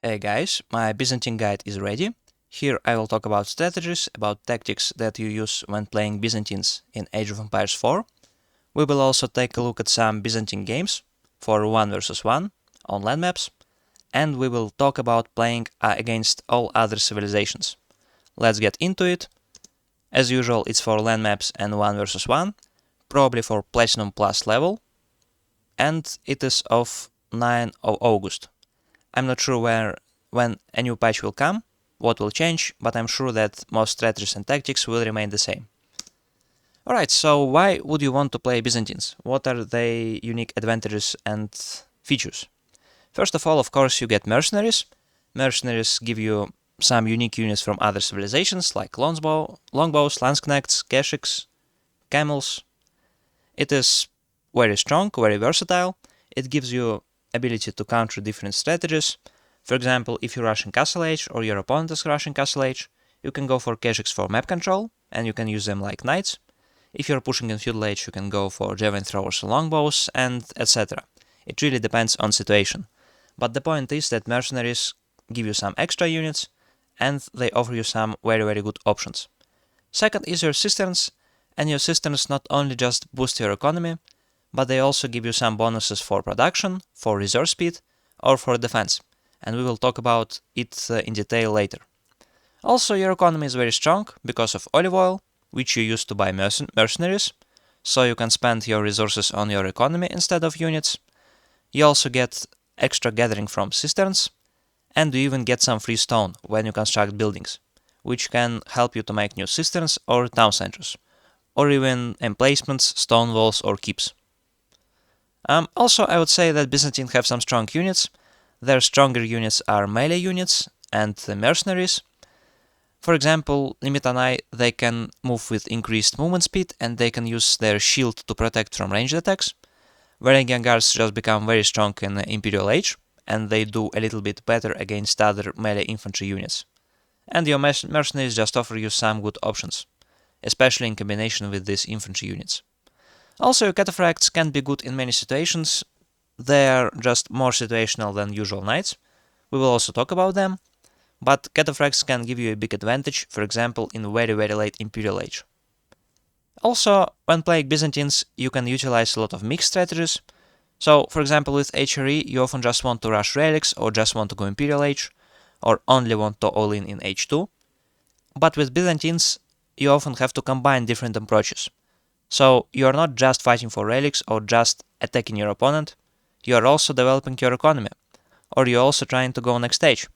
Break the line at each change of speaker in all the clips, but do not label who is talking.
Hey guys, my Byzantine guide is ready. Here I will talk about strategies, about tactics that you use when playing Byzantines in Age of Empires 4. We will also take a look at some Byzantine games for 1 versus 1 on land maps, and we will talk about playing against all other civilizations. Let's get into it. As usual, it's for land maps and 1 versus 1, probably for Platinum Plus level, and it is of 9 of August. I'm not sure when a new patch will come, what will change, but I'm sure that most strategies and tactics will remain the same. Alright, so why would you want to play Byzantines? What are their unique advantages and features? First of all, of course, you get mercenaries. Mercenaries give you some unique units from other civilizations like longbows, landsknechts, keshiks, camels. It is very strong, very versatile. It gives you ability to counter different strategies. For example, if you're rushing Castle Age or your opponent is rushing Castle Age, you can go for keshiks for map control, and you can use them like knights. If you're pushing in Feudal Age, you can go for javelin throwers or longbows, and etc. It really depends on situation. But the point is that mercenaries give you some extra units, and they offer you some very good options. Second is your cisterns, and your cisterns not only just boost your economy, but they also give you some bonuses for production, for reserve speed, or for defense, and we will talk about it in detail later. Also, your economy is very strong because of olive oil, which you use to buy mercenaries, so you can spend your resources on your economy instead of units. You also get extra gathering from cisterns, and you even get some free stone when you construct buildings, which can help you to make new cisterns or town centers, or even emplacements, stone walls or keeps. Also, I would say that Byzantine have some strong units. Their stronger units are melee units and mercenaries. For example, Limitanai, they can move with increased movement speed and they can use their shield to protect from ranged attacks. Varangian Guards just become very strong in Imperial Age, and they do a little bit better against other melee infantry units. And your mercenaries just offer you some good options, especially in combination with these infantry units. Also, cataphracts can be good in many situations. They are just more situational than usual knights. We will also talk about them. But cataphracts can give you a big advantage, for example, in very late Imperial Age. Also, when playing Byzantines, you can utilize a lot of mixed strategies. So, for example, with HRE, you often just want to rush relics, or just want to go Imperial Age, or only want to all in H2. But with Byzantines, you often have to combine different approaches. So you are not just fighting for relics or just attacking your opponent, you are also developing your economy, or you're also trying to go next stage.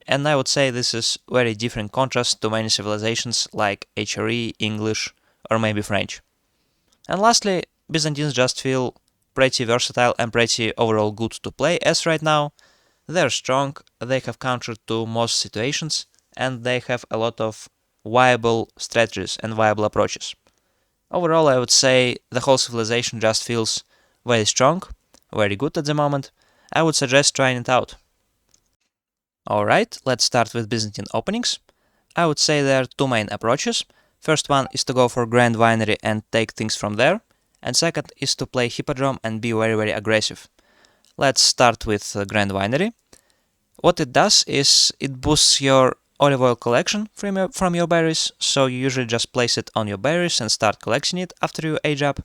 And I would say this is very different contrast to many civilizations like HRE, English, or maybe French. And lastly, Byzantines just feel pretty versatile and pretty overall good to play as right now. They're strong, they have countered to most situations, and they have a lot of viable strategies and viable approaches. Overall, I would say the whole civilization just feels very strong, very good at the moment. I would suggest trying it out. Alright, let's start with Byzantine openings. I would say there are two main approaches. First one is to go for Grand Winery and take things from there, and second is to play Hippodrome and be very aggressive. Let's start with Grand Winery. What it does is it boosts your olive oil collection from your berries, so you usually just place it on your berries and start collecting it after you age up.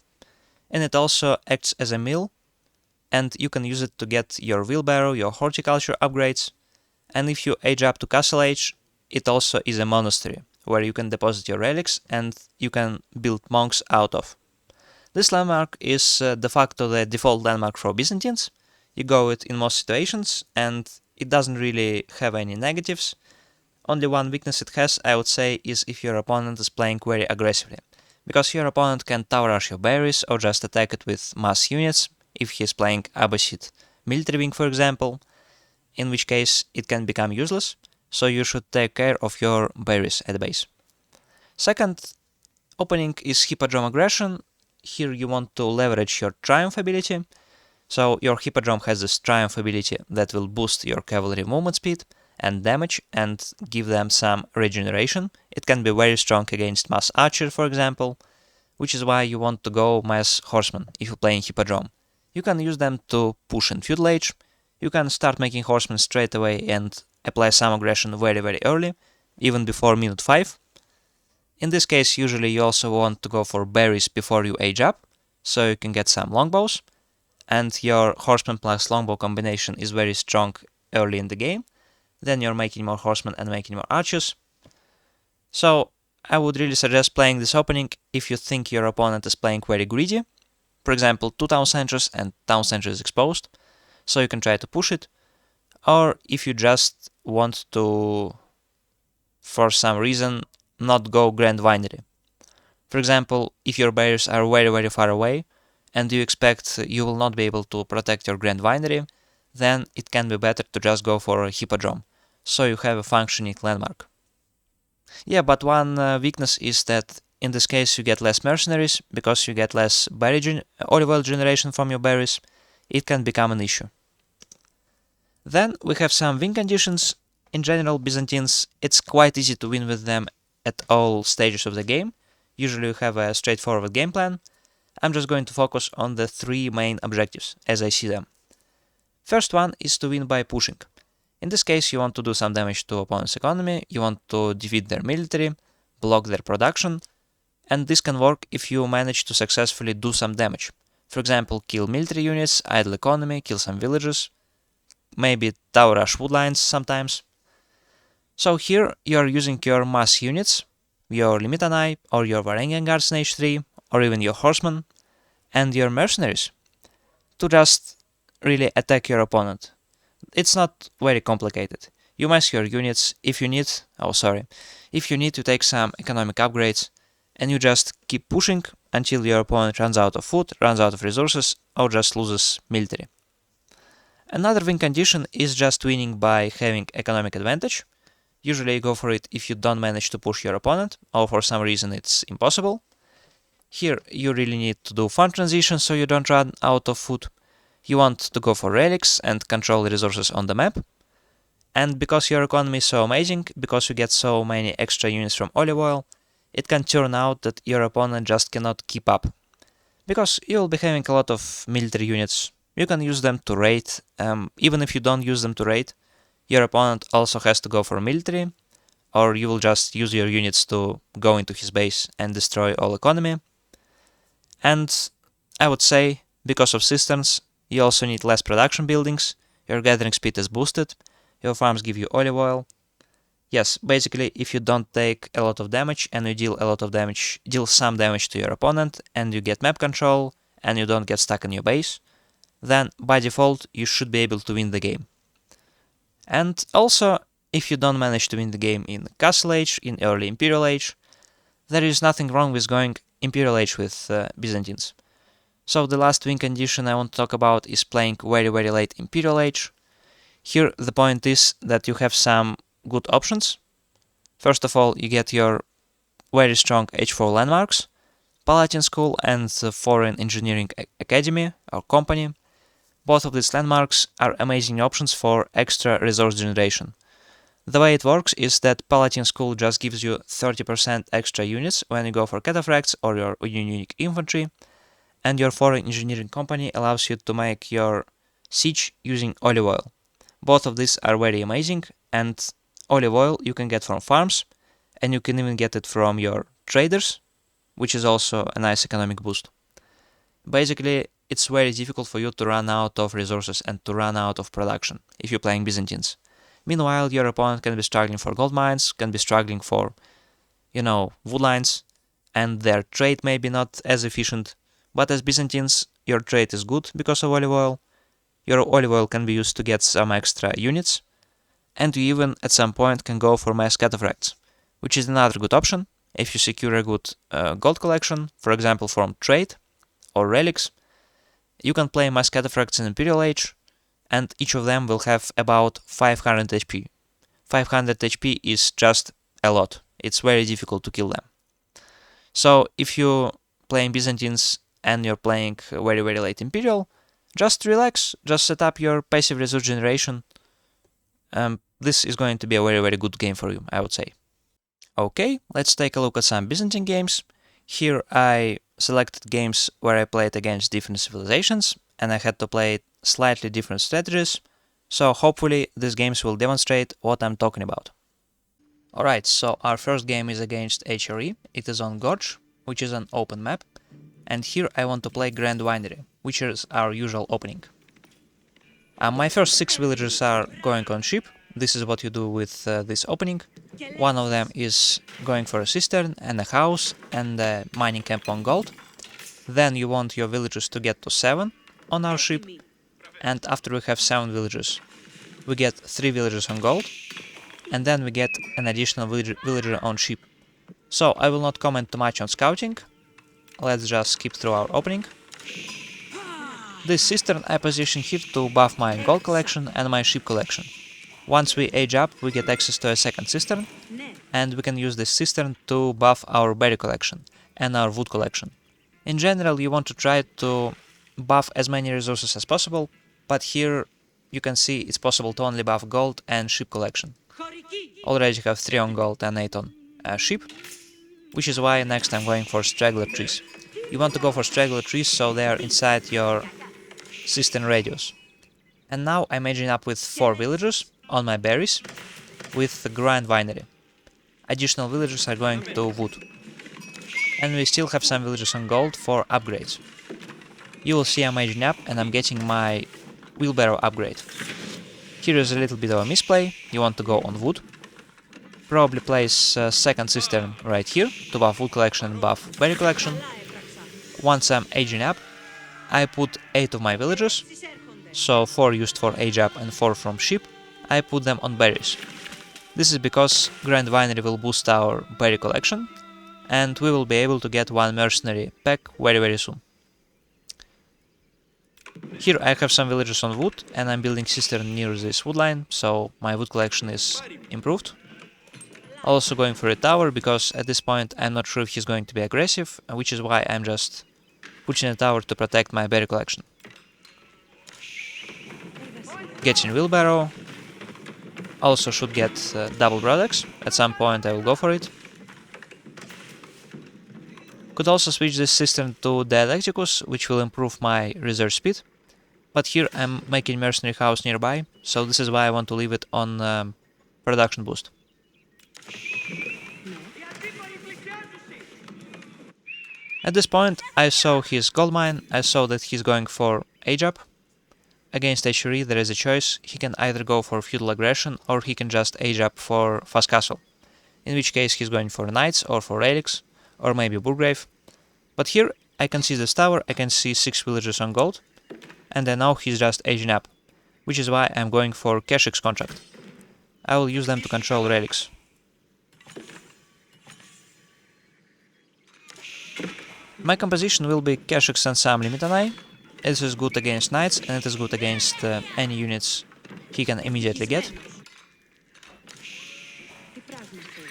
And it also acts as a mill, and you can use it to get your wheelbarrow, your horticulture upgrades. And if you age up to Castle Age, it also is a monastery, where you can deposit your relics and you can build monks out of. This landmark is de facto the default landmark for Byzantines. You go it in most situations, and it doesn't really have any negatives. Only one weakness it has, I would say, is if your opponent is playing very aggressively, because your opponent can tower rush your berries or just attack it with mass units if he is playing Abbasid military wing, for example, in which case it can become useless, so you should take care of your berries at base. Second opening is Hippodrome aggression. Here you want to leverage your Triumph ability. So your Hippodrome has this Triumph ability that will boost your cavalry movement speed and damage and give them some regeneration. It can be very strong against mass archer, for example, which is why you want to go mass horseman if you're playing Hippodrome. You can use them to push in Feudal Age, You can start making horsemen straight away and apply some aggression very early, even before minute 5. In this case, usually you also want to go for berries before you age up, so you can get some longbows, and your horseman plus longbow combination is very strong early in the game. Then you're making more horsemen and making more archers. So I would really suggest playing this opening if you think your opponent is playing very greedy. For example, 2 town centers and town center is exposed, so you can try to push it. Or if you just want to, for some reason, not go Grand Winery. For example, if your barriers are very far away and you expect you will not be able to protect your Grand Winery, then it can be better to just go for a hippodrome, so you have a functioning landmark. Yeah, but one weakness is that in this case you get less mercenaries, because you get less olive oil generation from your berries. It can become an issue. Then we have some win conditions. In general, Byzantines, it's quite easy to win with them at all stages of the game. Usually you have a straightforward game plan. I'm just going to focus on the 3 main objectives as I see them. First one is to win by pushing. In this case, you want to do some damage to opponent's economy, you want to defeat their military, block their production, and this can work if you manage to successfully do some damage. For example, kill military units, idle economy, kill some villages, maybe tower rush woodlines sometimes. So here you are using your mass units, your Limitanai or your Varangian guards in H3, or even your horsemen, and your mercenaries to just really attack your opponent. It's not very complicated. You mass your units. If you need to take some economic upgrades, and you just keep pushing until your opponent runs out of food, runs out of resources, or just loses military. Another win condition is just winning by having economic advantage. Usually you go for it if you don't manage to push your opponent, or for some reason it's impossible. Here you really need to do farm transition so you don't run out of food. You want to go for relics and control the resources on the map. And because your economy is so amazing, because you get so many extra units from olive oil, it can turn out that your opponent just cannot keep up. Because you will be having a lot of military units, you can use them to raid. Even if you don't use them to raid, your opponent also has to go for military, or you will just use your units to go into his base and destroy all economy. And I would say, because of cisterns, you also need less production buildings, your gathering speed is boosted, your farms give you olive oil. Yes, basically, if you don't take a lot of damage and you deal some damage to your opponent, and you get map control, and you don't get stuck in your base, then by default you should be able to win the game. And also, if you don't manage to win the game in Castle Age, in early Imperial Age, there is nothing wrong with going Imperial Age with Byzantines. So the last win condition I want to talk about is playing very late Imperial Age. Here the point is that you have some good options. First of all, you get your very strong H4 landmarks, Palatine School and Foreign Engineering Academy or Company. Both of these landmarks are amazing options for extra resource generation. The way it works is that Palatine School just gives you 30% extra units when you go for cataphracts or your unique infantry, and your Foreign Engineering Company allows you to make your siege using olive oil. Both of these are very amazing, and olive oil you can get from farms, and you can even get it from your traders, which is also a nice economic boost. Basically, it's very difficult for you to run out of resources and to run out of production if you're playing Byzantines. Meanwhile, your opponent can be struggling for gold mines, can be struggling for, woodlines, and their trade may be not as efficient. But as Byzantines, your trade is good because of olive oil. Your olive oil can be used to get some extra units, and you even at some point can go for mass cataphracts, which is another good option if you secure a good gold collection, for example from trade or relics. You can play mass cataphracts in Imperial Age, and each of them will have about 500 HP. 500 HP is just a lot. It's very difficult to kill them. So if you're playing Byzantines and you're playing very late Imperial, just relax, just set up your passive resource generation. This is going to be a very good game for you, I would say. Okay, let's take a look at some Byzantine games. Here I selected games where I played against different civilizations, and I had to play slightly different strategies. So hopefully these games will demonstrate what I'm talking about. Alright, so our first game is against HRE. It is on Gorge, which is an open map. And here I want to play Grand Winery, which is our usual opening. My first 6 villagers are going on ship. This is what you do with this opening. One of them is going for a cistern and a house and a mining camp on gold. Then you want your villagers to get to 7 on our ship. And after we have 7 villagers, we get 3 villagers on gold. And then we get an additional villager on ship. So I will not comment too much on scouting. Let's just skip through our opening. This cistern I position here to buff my gold collection and my ship collection. Once we age up, we get access to a second cistern, and we can use this cistern to buff our berry collection and our wood collection. In general, you want to try to buff as many resources as possible, but here you can see it's possible to only buff gold and ship collection. Already have 3 on gold and 8 on ship, which is why next I'm going for straggler trees. You want to go for straggler trees so they are inside your cistern radius. And now I'm aging up with 4 villagers on my berries with the Grand Winery. Additional villagers are going to wood. And we still have some villagers on gold for upgrades. You will see I'm aging up and I'm getting my wheelbarrow upgrade. Here is a little bit of a misplay. You want to go on wood. Probably place a second cistern right here to buff wood collection and buff berry collection. Once I'm aging up, I put 8 of my villagers, so 4 used for age up and 4 from ship, I put them on berries. This is because Grand Winery will boost our berry collection, and we will be able to get 1 mercenary pack very soon. Here I have some villagers on wood, and I'm building cistern near this wood line, so my wood collection is improved. Also going for a tower, because at this point I'm not sure if he's going to be aggressive, which is why I'm just pushing a tower to protect my berry collection. Getting wheelbarrow. Also should get double broadaxe. At some point I will go for it. Could also switch this cistern to Dialecticus, which will improve my reserve speed. But here I'm making mercenary house nearby, so this is why I want to leave it on production boost. At this point I saw his gold mine, I saw that he's going for age up. Against HRE there is a choice, he can either go for feudal aggression or he can just age up for fast castle. In which case he's going for knights or for relics, or maybe burgrave. But here I can see this tower, I can see 6 villagers on gold, and I know he's just aging up, which is why I'm going for Keshik's contract. I will use them to control relics. My composition will be Keshik's and some Limitanai. It is good against knights and it is good against any units he can immediately get.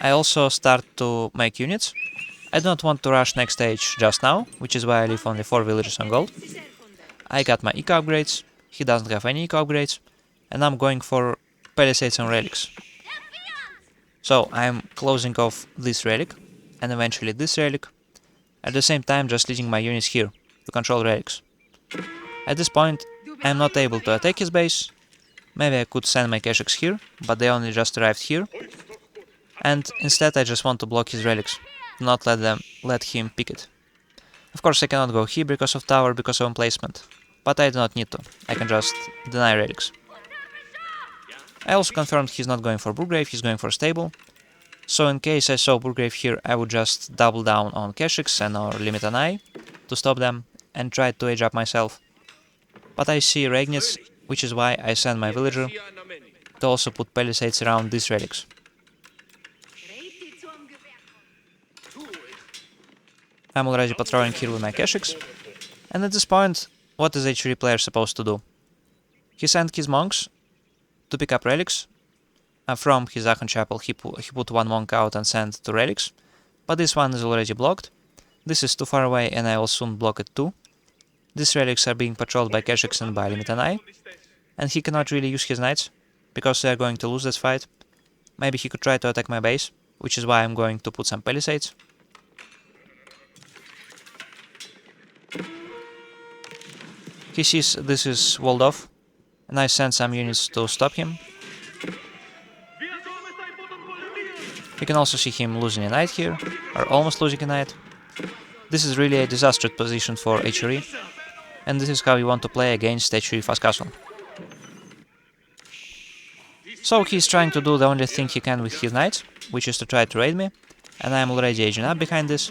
I also start to make units. I don't want to rush next stage just now, which is why I leave only 4 villagers on gold. I got my eco upgrades, he doesn't have any eco upgrades, and I'm going for palisades and relics. So I'm closing off this relic, and eventually this relic, at the same time just leading my units here to control relics. At this point I'm not able to attack his base. Maybe I could send my Keshiks here, but they only just arrived here. And instead I just want to block his relics, not let him pick it. Of course I cannot go here because of tower, because of emplacement, but I do not need to, I can just deny relics. I also confirmed he's not going for Burgrave, he's going for stable. So in case I saw Burgrave here, I would just double down on Keshiks and or Limitanai to stop them and try to age up myself. But I see Regnitz, which is why I send my villager to also put palisades around these relics. I'm already patrolling here with my Keshiks, and at this point, what is HRE player supposed to do? He sent his monks to pick up relics. From his Aachen chapel he put 1 monk out and sent 2 relics, but this one is already blocked. This is too far away and I will soon block it too. These relics are being patrolled by Keshiks and by Limitanai, and he cannot really use his knights, because they are going to lose this fight. Maybe he could try to attack my base, which is why I'm going to put some palisades. He sees this is walled off, and I send some units to stop him. You can also see him losing a knight here, or almost losing a knight. This is really a disastrous position for HRE, and this is how you want to play against HRE fast castle. So he's trying to do the only thing he can with his knights, which is to try to raid me, and I'm already aging up behind this.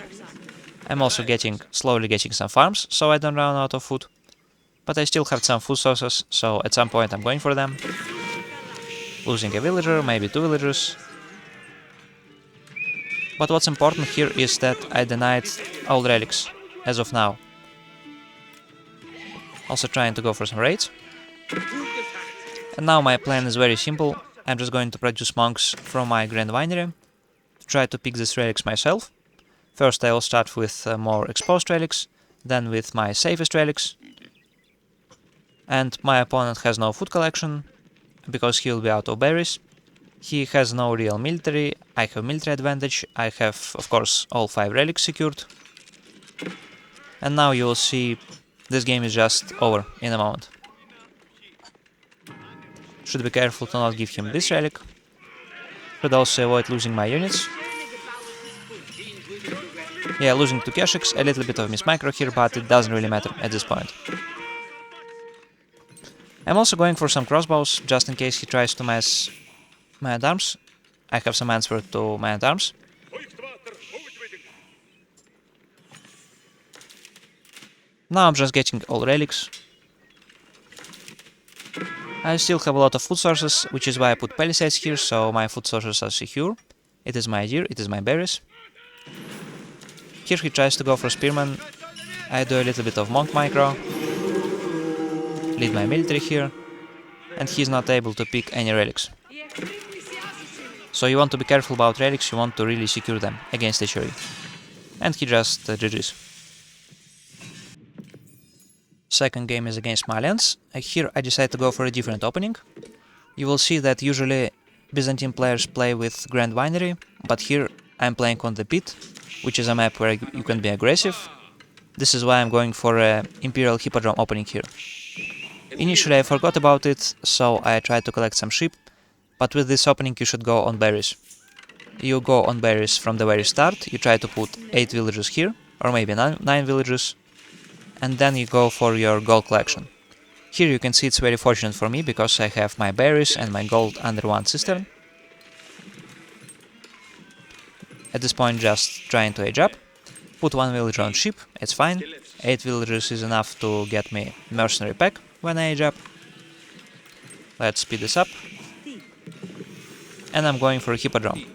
I'm also slowly getting some farms, so I don't run out of food. But I still have some food sources, so at some point I'm going for them. Losing a villager, maybe 2 villagers. But what's important here is that I denied all relics, as of now. Also trying to go for some raids. And now my plan is very simple. I'm just going to produce monks from my Grand Winery, to try to pick these relics myself. First I will start with more exposed relics, then with my safest relics. And my opponent has no food collection, because he will be out of berries. He has no real military, I have military advantage, I have of course all 5 relics secured. And now you will see this game is just over in a moment. Should be careful to not give him this relic. Should also avoid losing my units. Yeah, losing to Keshiks, a little bit of miss micro here, but it doesn't really matter at this point. I'm also going for some crossbows, just in case he tries to mess man-at-arms. I have some answer to man-at-arms. Now I'm just getting all relics. I still have a lot of food sources, which is why I put palisades here, so my food sources are secure. It is my deer, it is my berries. Here he tries to go for spearman. I do a little bit of monk micro. Lead my military here, and he's not able to pick any relics. So you want to be careful about relics, you want to really secure them against HRE. And he just GG's. Second game is against Malians. Here I decided to go for a different opening. You will see that usually Byzantine players play with Grand Winery, but here I'm playing on the Pit, which is a map where you can be aggressive. This is why I'm going for a Imperial Hippodrome opening here. Initially I forgot about it, so I tried to collect some sheep, but with this opening you should go on berries. You go on berries from the very start, you try to put 8 villages here, or maybe 9 villages, and then you go for your gold collection. Here you can see it's very fortunate for me, because I have my berries and my gold under one cistern. At this point just trying to age up, put 1 villager on sheep, it's fine, 8 villagers is enough to get me mercenary pack when I age up. Let's speed this up. And I'm going for a hippodrome.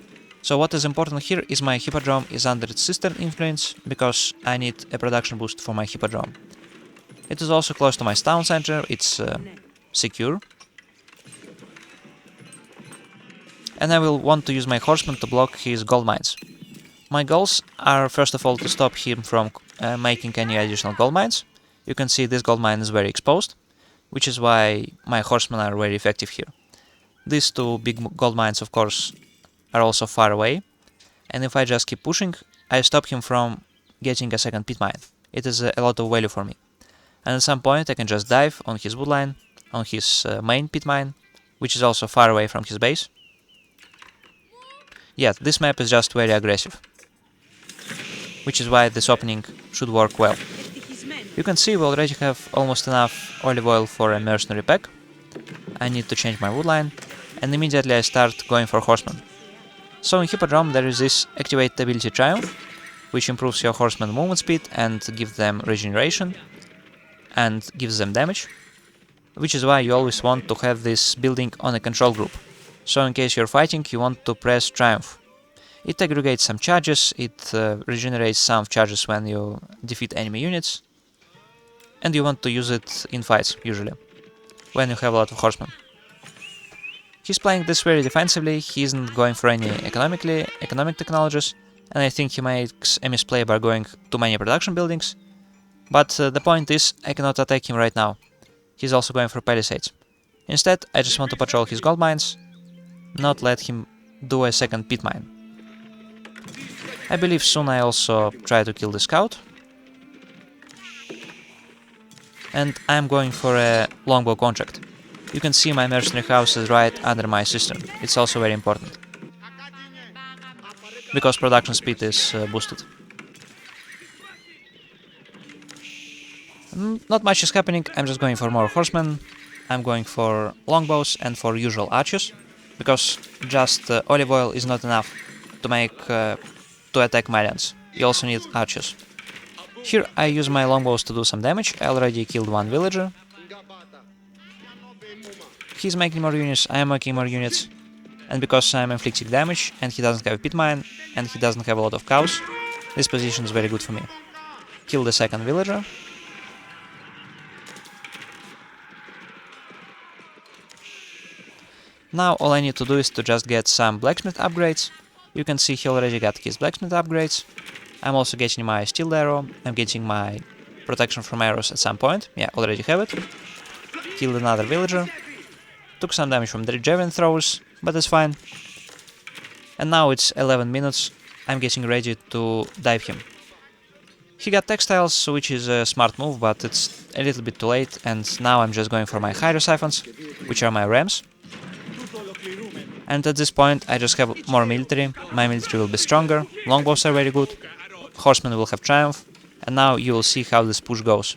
So what is important here is my hippodrome is under its cistern influence, because I need a production boost for my hippodrome. It is also close to my town center, it's secure. And I will want to use my horseman to block his gold mines. My goals are first of all to stop him from making any additional gold mines. You can see this gold mine is very exposed, which is why my horsemen are very effective here. These 2 big gold mines of course are also far away, and if I just keep pushing, I stop him from getting a second pit mine. It is a lot of value for me. And at some point I can just dive on his woodline, on his main pit mine, which is also far away from his base. Yeah, this map is just very aggressive, which is why this opening should work well. You can see we already have almost enough olive oil for a mercenary pack. I need to change my woodline, and immediately I start going for horsemen. So in Hippodrome there is this activate ability Triumph, which improves your horsemen movement speed and gives them regeneration and gives them damage, which is why you always want to have this building on a control group. So in case you're fighting, you want to press Triumph. It aggregates some charges, it regenerates some charges when you defeat enemy units, and you want to use it in fights, usually, when you have a lot of horsemen. He's playing this very defensively, he isn't going for any economic technologies, and I think he makes a misplay by going too many production buildings. But the point is, I cannot attack him right now. He's also going for palisades. Instead, I just want to patrol his gold mines, not let him do a second pit mine. I believe soon I also try to kill the scout. And I'm going for a longbow contract. You can see my mercenary house is right under my cistern. It's also very important, because production speed is boosted. Not much is happening, I'm just going for more horsemen. I'm going for longbows and for usual archers, because just olive oil is not enough to make to attack Malians. You also need archers. Here I use my longbows to do some damage. I already killed one villager. He's making more units, I am making more units. And because I'm inflicting damage, and he doesn't have a pit mine, and he doesn't have a lot of cows, this position is very good for me. Kill the second villager. Now all I need to do is to just get some blacksmith upgrades. You can see he already got his blacksmith upgrades. I'm also getting my steel arrow, I'm getting my protection from arrows at some point. Yeah, already have it. Killed another villager. Took some damage from the javelin throwers, but that's fine. And now it's 11 minutes, I'm getting ready to dive him. He got textiles, which is a smart move, but it's a little bit too late, and now I'm just going for my hydrosiphons, which are my rams. And at this point I just have more military, my military will be stronger, longbows are very good, horsemen will have triumph, and now you will see how this push goes.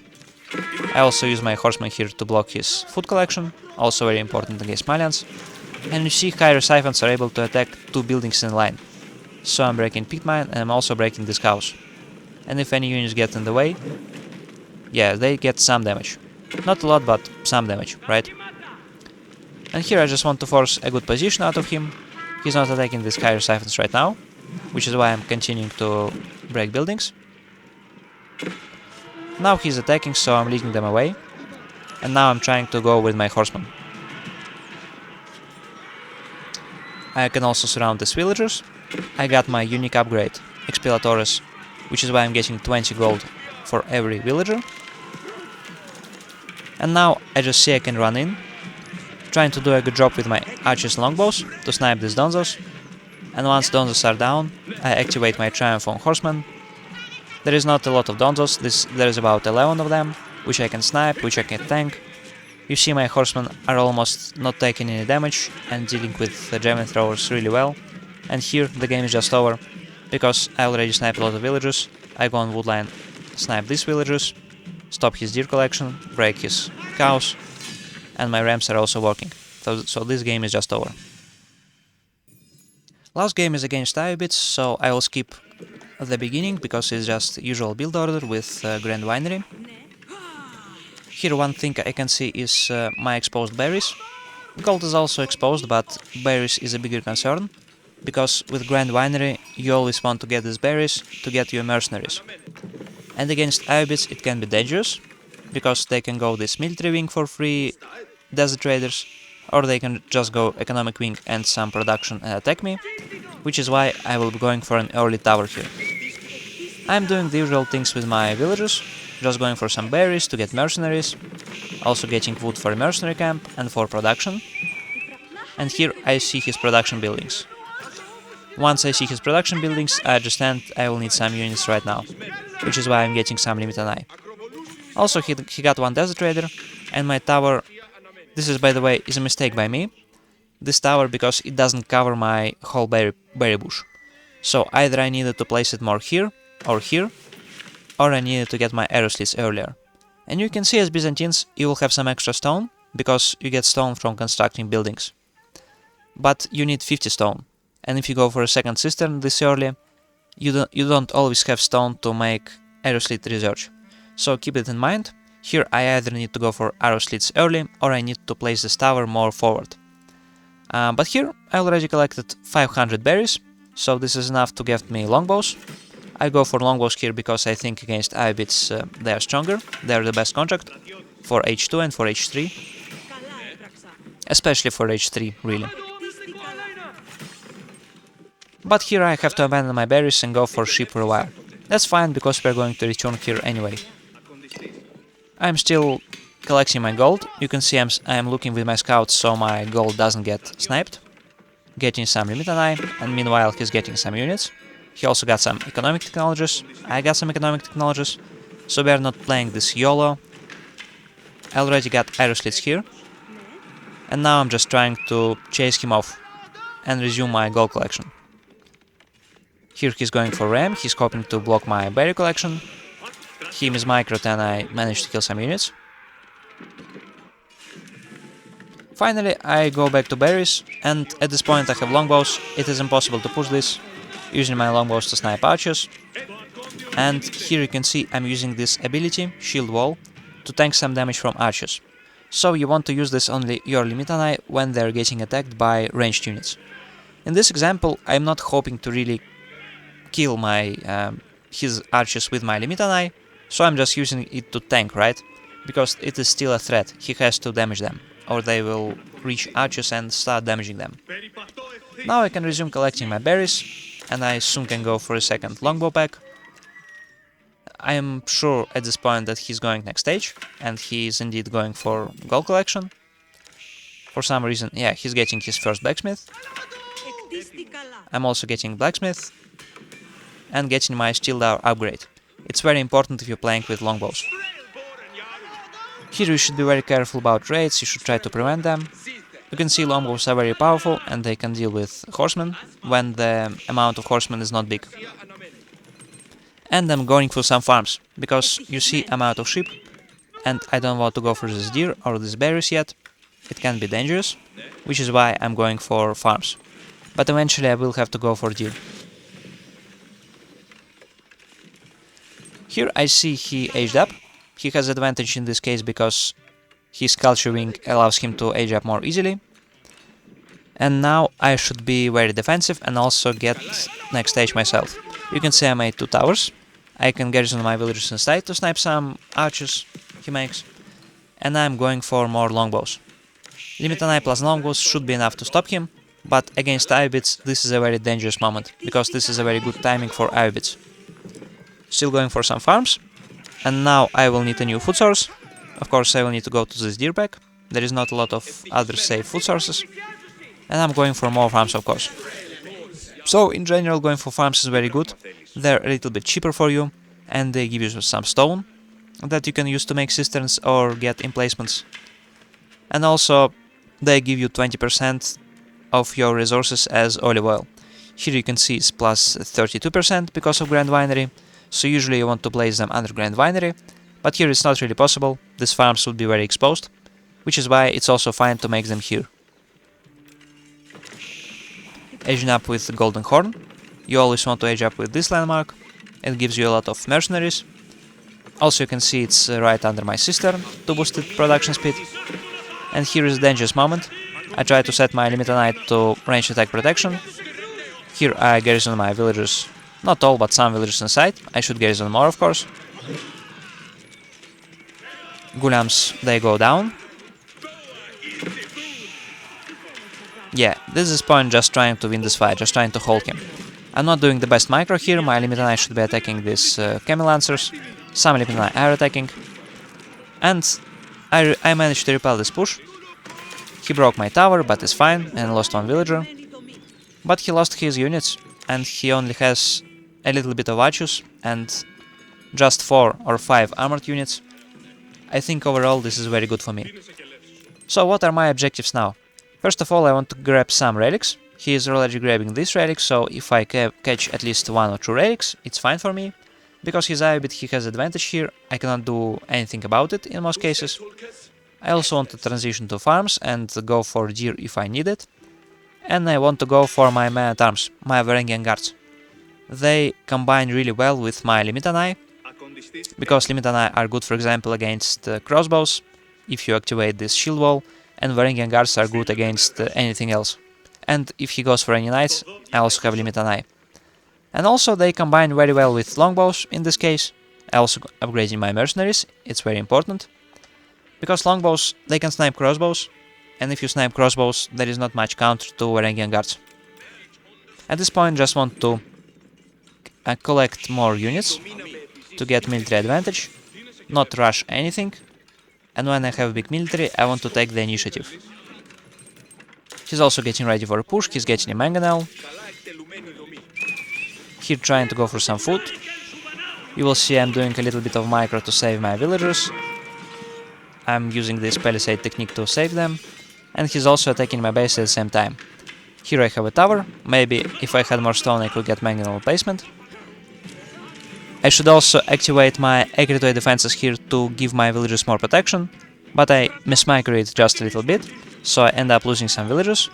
I also use my horseman here to block his food collection, also very important against Malians. And you see hydrosiphons are able to attack 2 buildings in line. So I'm breaking pit mine and I'm also breaking this house. And if any units get in the way, yeah, they get some damage. Not a lot, but some damage, right? And here I just want to force a good position out of him. He's not attacking these hydrosiphons right now, which is why I'm continuing to break buildings. Now he's attacking, so I'm leading them away. And now I'm trying to go with my horsemen. I can also surround these villagers. I got my unique upgrade, Expilatores, which is why I'm getting 20 gold for every villager. And now I just see I can run in, trying to do a good job with my archers longbows to snipe these donzos. And once donzos are down, I activate my triumph on horsemen. There is not a lot of donzos, there is about 11 of them, which I can snipe, which I can tank. You see my horsemen are almost not taking any damage and dealing with the javelin throwers really well. And here the game is just over, because I already sniped a lot of villagers. I go on woodline, snipe these villagers, stop his deer collection, break his cows, and my rams are also working. So this game is just over. Last game is against Ayyubids, so I will skip the beginning because it's just usual build order with Grand Winery. Here one thing I can see is my exposed berries. Gold is also exposed, but berries is a bigger concern, because with Grand Winery you always want to get these berries to get your mercenaries. And against Ayyubids it can be dangerous, because they can go this military wing for free, desert traders, or they can just go economic wing and some production and attack me, which is why I will be going for an early tower here. I'm doing the usual things with my villagers, just going for some berries to get mercenaries, also getting wood for a mercenary camp and for production. And here I see his production buildings. Once I see his production buildings, I understand I will need some units right now, which is why I'm getting some limited eye. Also he got one desert trader, and my tower, this is by the way is a mistake by me, this tower, because it doesn't cover my whole berry bush. So either I needed to place it more here, or I needed to get my arrow slits earlier. And you can see as Byzantines you will have some extra stone, because you get stone from constructing buildings. But you need 50 stone, and if you go for a second cistern this early, you don't always have stone to make arrow slit research. So keep it in mind. Here I either need to go for arrow slits early, or I need to place this tower more forward. But here I already collected 500 berries, so this is enough to give me longbows. I go for longbows here because I think against Ayyubids they are stronger, they are the best contract for H2 and for H3, especially for H3 really. But here I have to abandon my berries and go for sheep for a while. That's fine, because we're going to return here anyway. I'm still collecting my gold. You can see I'm looking with my scouts so my gold doesn't get sniped. Getting some limited eye, and meanwhile he's getting some units. He also got some economic technologies, I got some economic technologies, so we are not playing this YOLO. I already got arrow slits here. And now I'm just trying to chase him off and resume my gold collection. Here he's going for ram, he's hoping to block my berry collection. He mismicroed and I managed to kill some units. Finally, I go back to berries, and at this point I have longbows. It is impossible to push this, using my longbows to snipe archers. And here you can see I'm using this ability, Shield Wall, to tank some damage from archers. So you want to use this only your Limitanei when they're getting attacked by ranged units. In this example, I'm not hoping to really kill his archers with my Limitanei, so I'm just using it to tank, right? Because it is still a threat, he has to damage them, or they will reach archers and start damaging them. Now I can resume collecting my berries, and I soon can go for a second longbow pack. I am sure at this point that he's going next stage, and he is indeed going for gold collection. For some reason, yeah, he's getting his first blacksmith. I'm also getting blacksmith, and getting my steel dagger upgrade. It's very important if you're playing with longbows. Here you should be very careful about raids, you should try to prevent them. You can see longbows are very powerful and they can deal with horsemen when the amount of horsemen is not big. And I'm going for some farms, because you see I'm out of sheep and I don't want to go for this deer or these berries yet. It can be dangerous, which is why I'm going for farms. But eventually I will have to go for deer. Here I see he aged up. He has advantage in this case because his culture wing allows him to age up more easily. And now I should be very defensive and also get next stage myself. You can see I made 2 towers. I can garrison my villagers inside to snipe some archers he makes. And I'm going for more longbows. Limitanei plus longbows should be enough to stop him, but against Ayyubids this is a very dangerous moment, because this is a very good timing for Ayyubids. Still going for some farms. And now I will need a new food source. Of course I will need to go to this deer pack. There is not a lot of other safe food sources. And I'm going for more farms, of course. So in general going for farms is very good. They're a little bit cheaper for you, and they give you some stone that you can use to make cisterns or get emplacements. And also they give you 20% of your resources as olive oil. Here you can see it's plus 32% because of Grand Winery. So usually you want to place them under Grand Winery, but here it's not really possible. These farms would be very exposed, which is why it's also fine to make them here. Aging up with the Golden Horn. You always want to age up with this landmark. It gives you a lot of mercenaries. Also you can see it's right under my cistern to boost its production speed. And here is a dangerous moment. I try to set my Limitanei to range attack protection. Here I garrison my villagers. Not all, but some villagers inside. I should garrison more, of course. Gulams, they go down. Yeah, this is point just trying to win this fight, just trying to hold him. I'm not doing the best micro here, my Limitanei should be attacking these Camel Lancers. Some Limitanei are attacking. And I managed to repel this push. He broke my tower, but it's fine, and lost 1 villager. But he lost his units, and he only has a little bit of archers and just 4 or 5 armored units. I think overall this is very good for me. So what are my objectives now? First of all, I want to grab some relics. He is already grabbing these relics, so if I catch at least 1 or 2 relics, it's fine for me. Because he's Ayyubid, he has advantage here, I cannot do anything about it in most cases. I also want to transition to farms and go for deer if I need it. And I want to go for my man-at-arms, my Varangian guards. They combine really well with my Limitanei, because Limitanei are good, for example, against crossbows, if you activate this shield wall, and Varangian guards are good against anything else. And if he goes for any knights, I also have Limitanei. And also they combine very well with longbows in this case. I also upgrading my mercenaries, it's very important. Because longbows, they can snipe crossbows, and if you snipe crossbows, there is not much counter to Varangian guards. At this point, just want to collect more units to get military advantage, not rush anything, and when I have big military, I want to take the initiative. He's also getting ready for a push, he's getting a mangonel. Here trying to go for some food. You will see I'm doing a little bit of micro to save my villagers. I'm using this palisade technique to save them. and he's also attacking my base at the same time. Here I have a tower, maybe if I had more stone I could get mangonel placement. I should also activate my agritway defenses here to give my villagers more protection, but I mismigrate just a little bit, so I end up losing some villagers.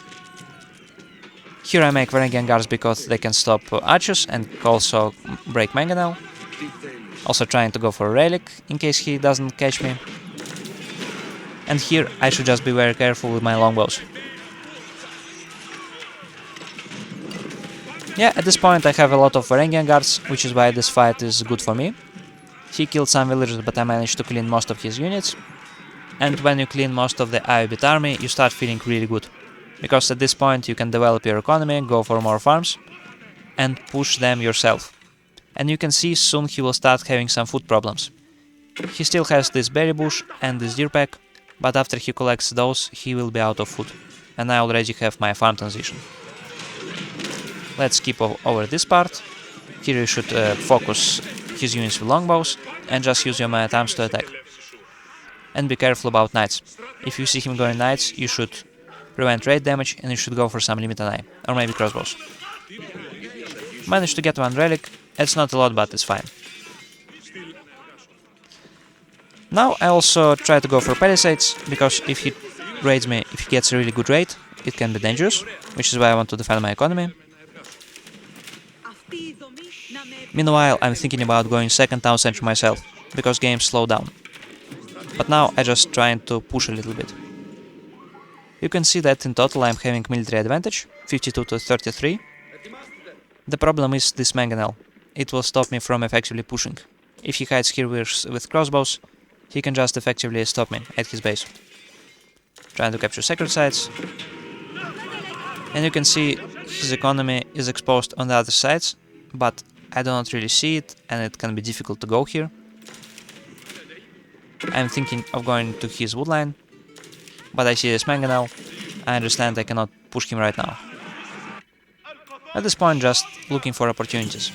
Here I make Varangian guards because they can stop archers and also break mangonel. Also trying to go for a relic in case he doesn't catch me. And here I should just be very careful with my longbows. Yeah, at this point I have a lot of Varangian guards, which is why this fight is good for me. He killed some villagers, but I managed to clean most of his units. And when you clean most of the Ayyubid army, you start feeling really good. Because at this point you can develop your economy, go for more farms, and push them yourself. And you can see soon he will start having some food problems. He still has this berry bush and this deer pack, but after he collects those, he will be out of food. And I already have my farm transition. Let's skip over this part. Here you should focus his units with longbows and just use your mana times to attack. And be careful about knights. If you see him going knights, you should prevent raid damage and you should go for some limited eye, or maybe crossbows. Managed to get one relic, it's not a lot but it's fine. Now I also try to go for palisades, because if he raids me, if he gets a really good raid, it can be dangerous, which is why I want to defend my economy. Meanwhile, I'm thinking about going second town center myself, because games slow down. But now I just trying to push a little bit. You can see that in total I'm having military advantage, 52 to 33. The problem is this mangonel. It will stop me from effectively pushing. If he hides here with crossbows, he can just effectively stop me at his base. Trying to capture sacred sites. And you can see his economy is exposed on the other sides, but I do not really see it and it can be difficult to go here. I'm thinking of going to his woodline, but I see this mangonel. I understand I cannot push him right now. At this point, just looking for opportunities.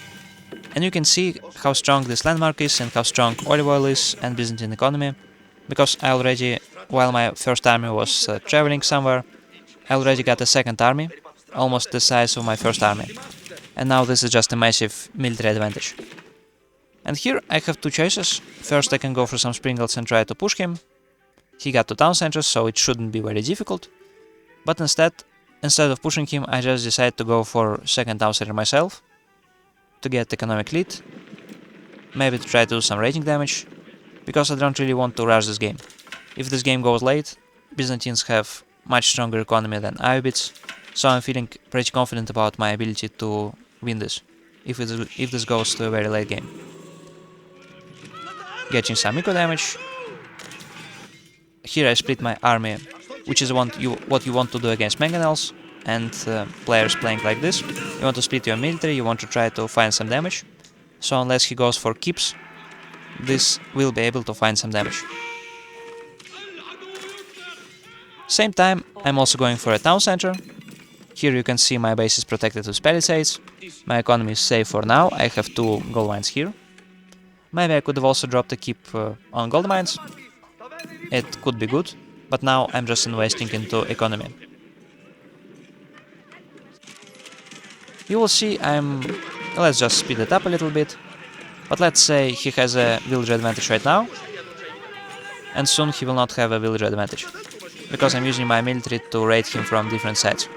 And you can see how strong this landmark is and how strong olive oil is and Byzantine economy, because I already, while my first army was traveling somewhere, I already got a second army, almost the size of my first army. And now this is just a massive military advantage. And here I have two choices. First I can go for some sprinkles and try to push him. He got 2 town centers, so it shouldn't be very difficult. But instead of pushing him, I just decide to go for second town center myself, to get economic lead, maybe to try to do some rating damage, because I don't really want to rush this game. If this game goes late, Byzantines have much stronger economy than Ayyubids, so I'm feeling pretty confident about my ability to win this, if this goes to a very late game. Getting some eco damage. Here I split my army, which is what you want to do against mangonels, and players playing like this. You want to split your military, you want to try to find some damage, so unless he goes for keeps, this will be able to find some damage. Same time, I'm also going for a town center. Here you can see my base is protected with palisades. My economy is safe for now, I have 2 gold mines here. Maybe I could have also dropped a keep on gold mines. It could be good, but now I'm just investing into economy. You will see let's just speed it up a little bit, but let's say he has a villager advantage right now, and soon he will not have a villager advantage, because I'm using my military to raid him from different sides.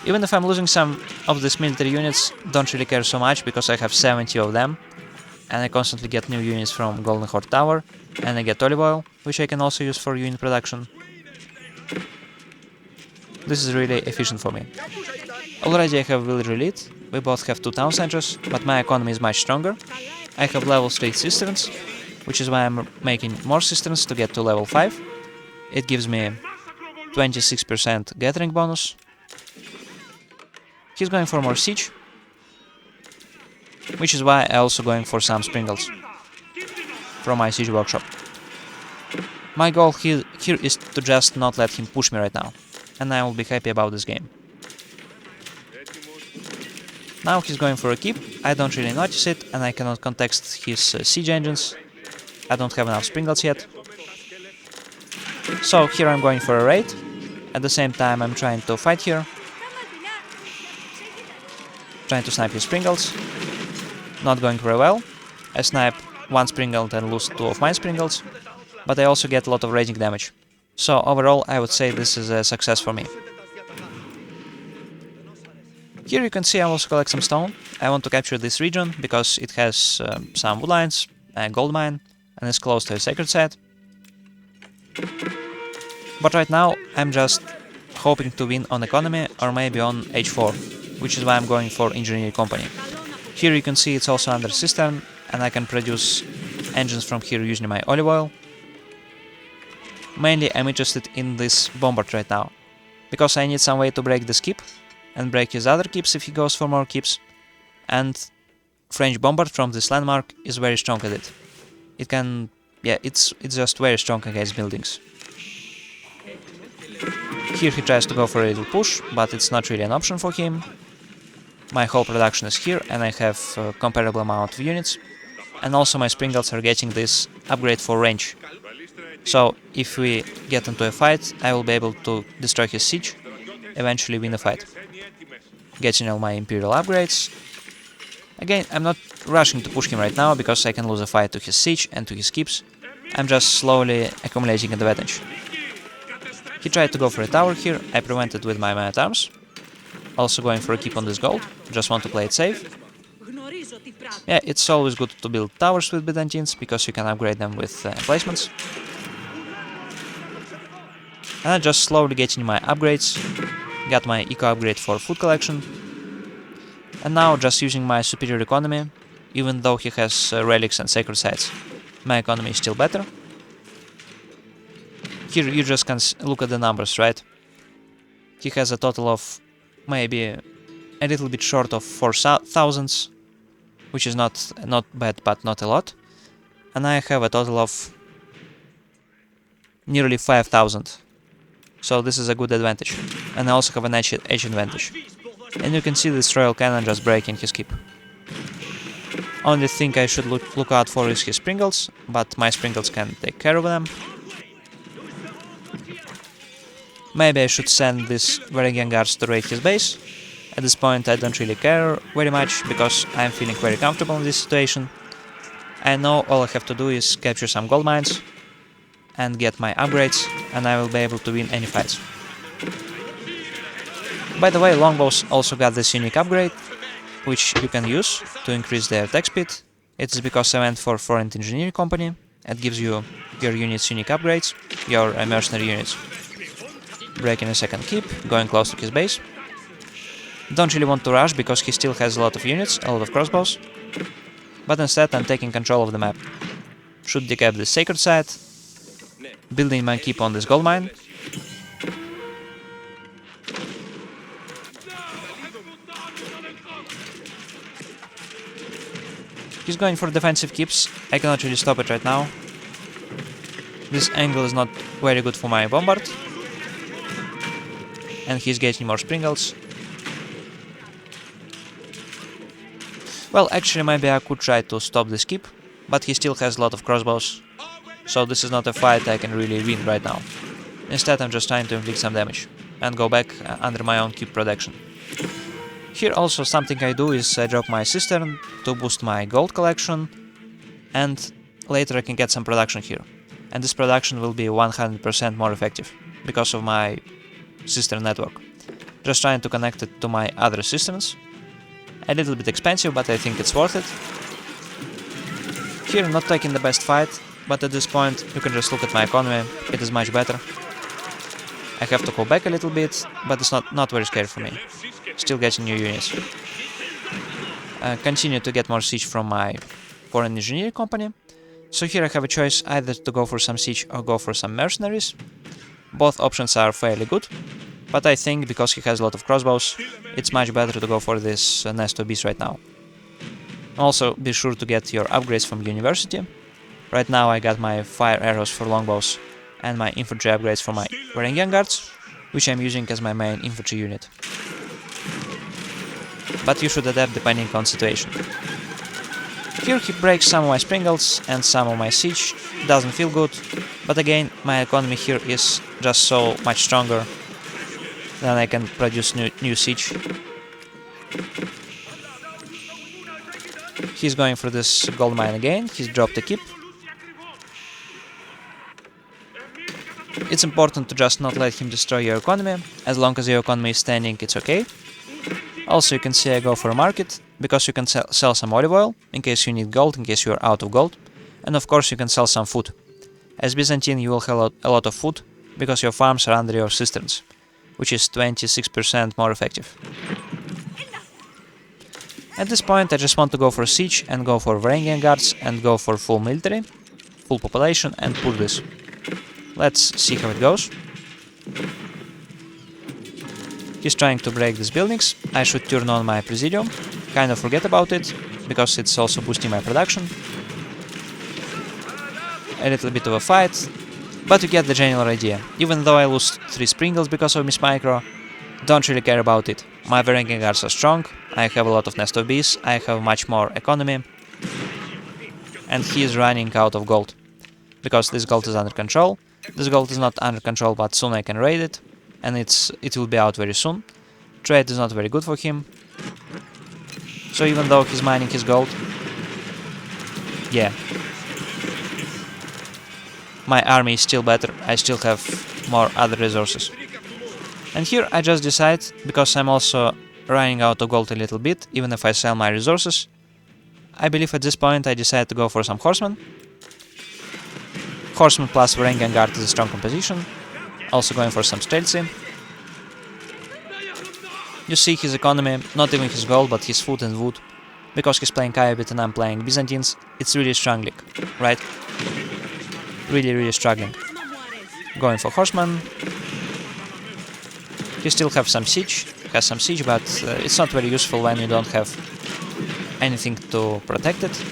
Even if I'm losing some of these military units, don't really care so much, because I have 70 of them, and I constantly get new units from Golden Horde Tower, and I get olive oil, which I can also use for unit production. This is really efficient for me. Already I have villager lead, we both have 2 town centers, but my economy is much stronger. I have level 3 cisterns, which is why I'm making more cisterns to get to level 5. It gives me 26% gathering bonus. He's going for more siege, which is why I'm also going for some sprinkles from my siege workshop. My goal here is to just not let him push me right now, and I will be happy about this game. Now he's going for a keep, I don't really notice it, and I cannot context his siege engines. I don't have enough sprinkles yet. So here I'm going for a raid, At the same time, I'm trying to fight here. Trying to snipe his Springles. Not going very well. I snipe one Springle and lose two of my Springles. But I also get a lot of raging damage. So overall, I would say this is a success for me. Here you can see I also collect some stone. I want to capture this region because it has some woodlines, a gold mine, and is close to a sacred site. But right now I'm just hoping to win on economy or maybe on H4, which is why I'm going for engineering company. Here you can see it's also under cistern, and I can produce engines from here using my olive oil. Mainly I'm interested in this bombard right now, because I need some way to break this keep, and break his other keeps if he goes for more keeps, and French bombard from this landmark is very strong at it. It can... yeah, it's just very strong against buildings. Here he tries to go for a little push, but it's not really an option for him. My whole production is here, and I have a comparable amount of units, and also my Springles are getting this upgrade for range. So if we get into a fight, I will be able to destroy his siege, eventually win the fight. Getting all my Imperial upgrades. Again, I'm not rushing to push him right now, because I can lose a fight to his siege and to his keeps. I'm just slowly accumulating advantage. He tried to go for a tower here, I prevented with my man-at-arms. Also going for a keep on this gold, just want to play it safe. Yeah, it's always good to build towers with Byzantines, because you can upgrade them with emplacements. And I'm just slowly getting my upgrades. Got my eco upgrade for food collection. And now just using my superior economy, even though he has relics and sacred sites, my economy is still better. Here you just can look at the numbers, right? He has a total of maybe a little bit short of 4,000, which is not bad, but not a lot. And I have a total of nearly 5,000. So this is a good advantage. And I also have an edge advantage. And you can see this royal cannon just breaking his keep. Only thing I should look out for is his Springles, but my Springles can take care of them. Maybe I should send this Varangian guards to raid his base. At this point I don't really care very much, because I'm feeling very comfortable in this situation. I know all I have to do is capture some gold mines and get my upgrades, and I will be able to win any fights. By the way, longbows also got this unique upgrade, which you can use to increase their attack speed. It's because I went for foreign engineering company. It gives you your units unique upgrades, your mercenary units. Breaking a second keep, going close to his base. Don't really want to rush, because he still has a lot of units, a lot of crossbows. But instead I'm taking control of the map. Should decap this sacred site. Building my keep on this gold mine. He's going for defensive keeps. I cannot really stop it right now. This angle is not very good for my bombard. And he's getting more Springles. Well, actually maybe I could try to stop this keep, but he still has a lot of crossbows. So this is not a fight I can really win right now. Instead I'm just trying to inflict some damage and go back under my own keep protection. Here also something I do is I drop my cistern to boost my gold collection, and later I can get some production here. And this production will be 100% more effective because of my cistern network. Just trying to connect it to my other cisterns. A little bit expensive, but I think it's worth it. Here not taking the best fight, but at this point you can just look at my economy, it is much better. I have to go back a little bit, but it's not very scary for me. Still getting new units. Continue to get more siege from my foreign engineering company. So here I have a choice either to go for some siege or go for some mercenaries. Both options are fairly good, but I think because he has a lot of crossbows, it's much better to go for this Nest of Beasts right now. Also, be sure to get your upgrades from university. Right now I got my fire arrows for longbows and my infantry upgrades for my Varangian guards, which I'm using as my main infantry unit. But you should adapt depending on situation. Here he breaks some of my Springles and some of my siege, doesn't feel good, but again my economy here is just so much stronger Then I can produce new siege. He's going for this gold mine again. He's dropped a keep. It's important to just not let him destroy your economy. As long as your economy is standing, it's okay. Also, you can see I go for a market, because you can sell some olive oil, in case you need gold, in case you are out of gold. And of course you can sell some food. As Byzantine you will have a lot of food, because your farms are under your cisterns, which is 26% more effective. At this point I just want to go for siege and go for Varangian guards and go for full military, full population and push this. Let's see how it goes. He's trying to break these buildings. I should turn on my Presidium. Kind of forget about it, because it's also boosting my production. A little bit of a fight, but you get the general idea. Even though I lose 3 Sprinkles because of Miss Micro, don't really care about it. My Varangian guards are strong, I have a lot of Nest of Bees, I have much more economy, and he is running out of gold. Because this gold is under control. This gold is not under control, but soon I can raid it, and it will be out very soon. Trade is not very good for him. So even though he's mining his gold, yeah, my army is still better, I still have more other resources. And here I just decide, because I'm also running out of gold a little bit, even if I sell my resources, I believe at this point I decide to go for some horsemen. Horseman plus Varangian guard is a strong composition, also going for some Streltsy. You see his economy, not even his gold, but his food and wood. Because he's playing Ayyubid and I'm playing Byzantines, it's really struggling, right? Really struggling. Going for horseman. He still has some siege, but it's not very useful when you don't have anything to protect it.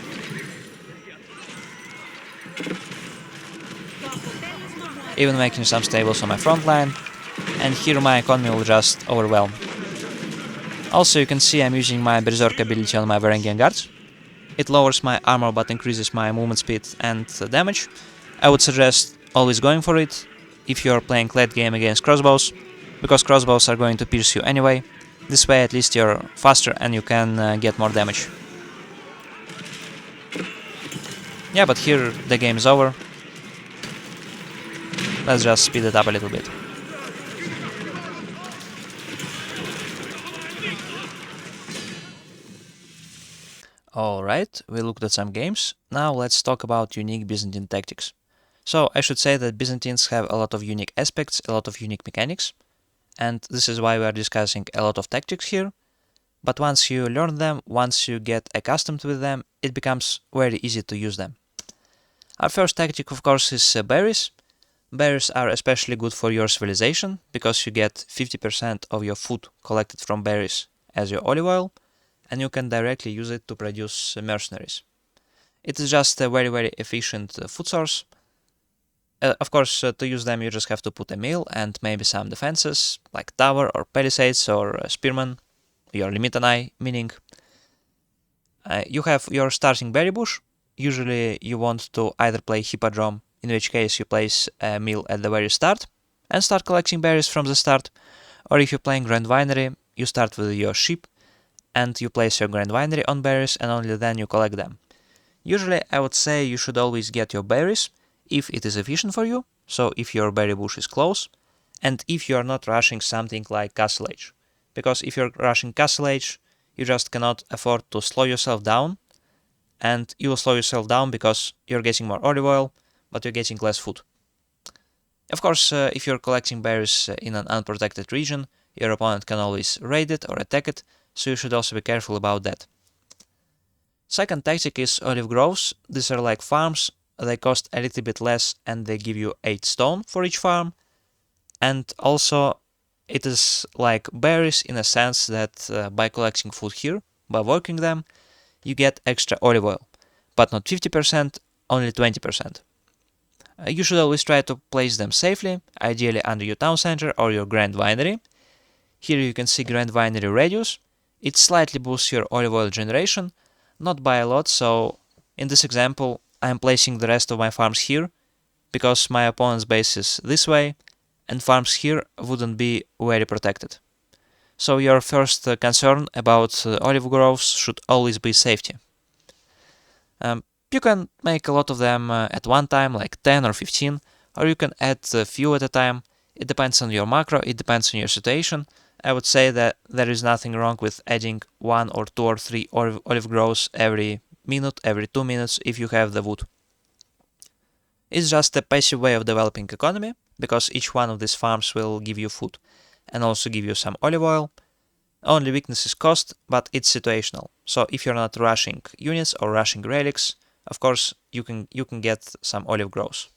Even making some stables on my front line, and here my economy will just overwhelm. Also you can see I'm using my Berserk ability on my Varangian guards. It lowers my armor but increases my movement speed and damage. I would suggest always going for it if you're playing late game against crossbows, because crossbows are going to pierce you anyway. This way at least you're faster and you can get more damage. Yeah, but here the game is over. Let's just speed it up a little bit. Alright, we looked at some games. Now let's talk about unique Byzantine tactics. So I should say that Byzantines have a lot of unique aspects, a lot of unique mechanics, and this is why we are discussing a lot of tactics here. But once you learn them, once you get accustomed with them, it becomes very easy to use them. Our first tactic, of course, is berries. Berries are especially good for your civilization, because you get 50% of your food collected from berries as your olive oil, and you can directly use it to produce mercenaries. It is just a very efficient food source. Of course, to use them you just have to put a mill and maybe some defenses, like tower or palisades or spearmen, your limitanai, meaning you have your starting berry bush. Usually you want to either play hippodrome, in which case you place a mill at the very start and start collecting berries from the start, or if you're playing Grand Winery, you start with your sheep and you place your Grand Winery on berries and only then you collect them. Usually I would say you should always get your berries if it is efficient for you, so if your berry bush is close, and if you are not rushing something like Castle Age. Because if you're rushing Castle Age, you just cannot afford to slow yourself down, and you will slow yourself down because you're getting more olive oil, but you're getting less food. Of course, if you're collecting berries in an unprotected region, your opponent can always raid it or attack it, so you should also be careful about that. Second tactic is olive groves. These are like farms. They cost a little bit less and they give you 8 stone for each farm. And also it is like berries in a sense that by collecting food here, by working them, you get extra olive oil. But not 50%, only 20%. You should always try to place them safely, ideally under your town center or your Grand Winery. Here you can see Grand Winery radius. It slightly boosts your olive oil generation, not by a lot, so in this example I am placing the rest of my farms here, because my opponent's base is this way, and farms here wouldn't be very protected. So your first concern about olive groves should always be safety. You can make a lot of them at one time, like 10 or 15, or you can add a few at a time. It depends on your macro, it depends on your situation. I would say that there is nothing wrong with adding 1 or 2 or 3 olive groves every minute, every 2 minutes if you have the wood. It's just a passive way of developing economy, because each one of these farms will give you food and also give you some olive oil. Only weakness is cost, but it's situational. So if you're not rushing units or rushing relics, of course you can get some olive groves.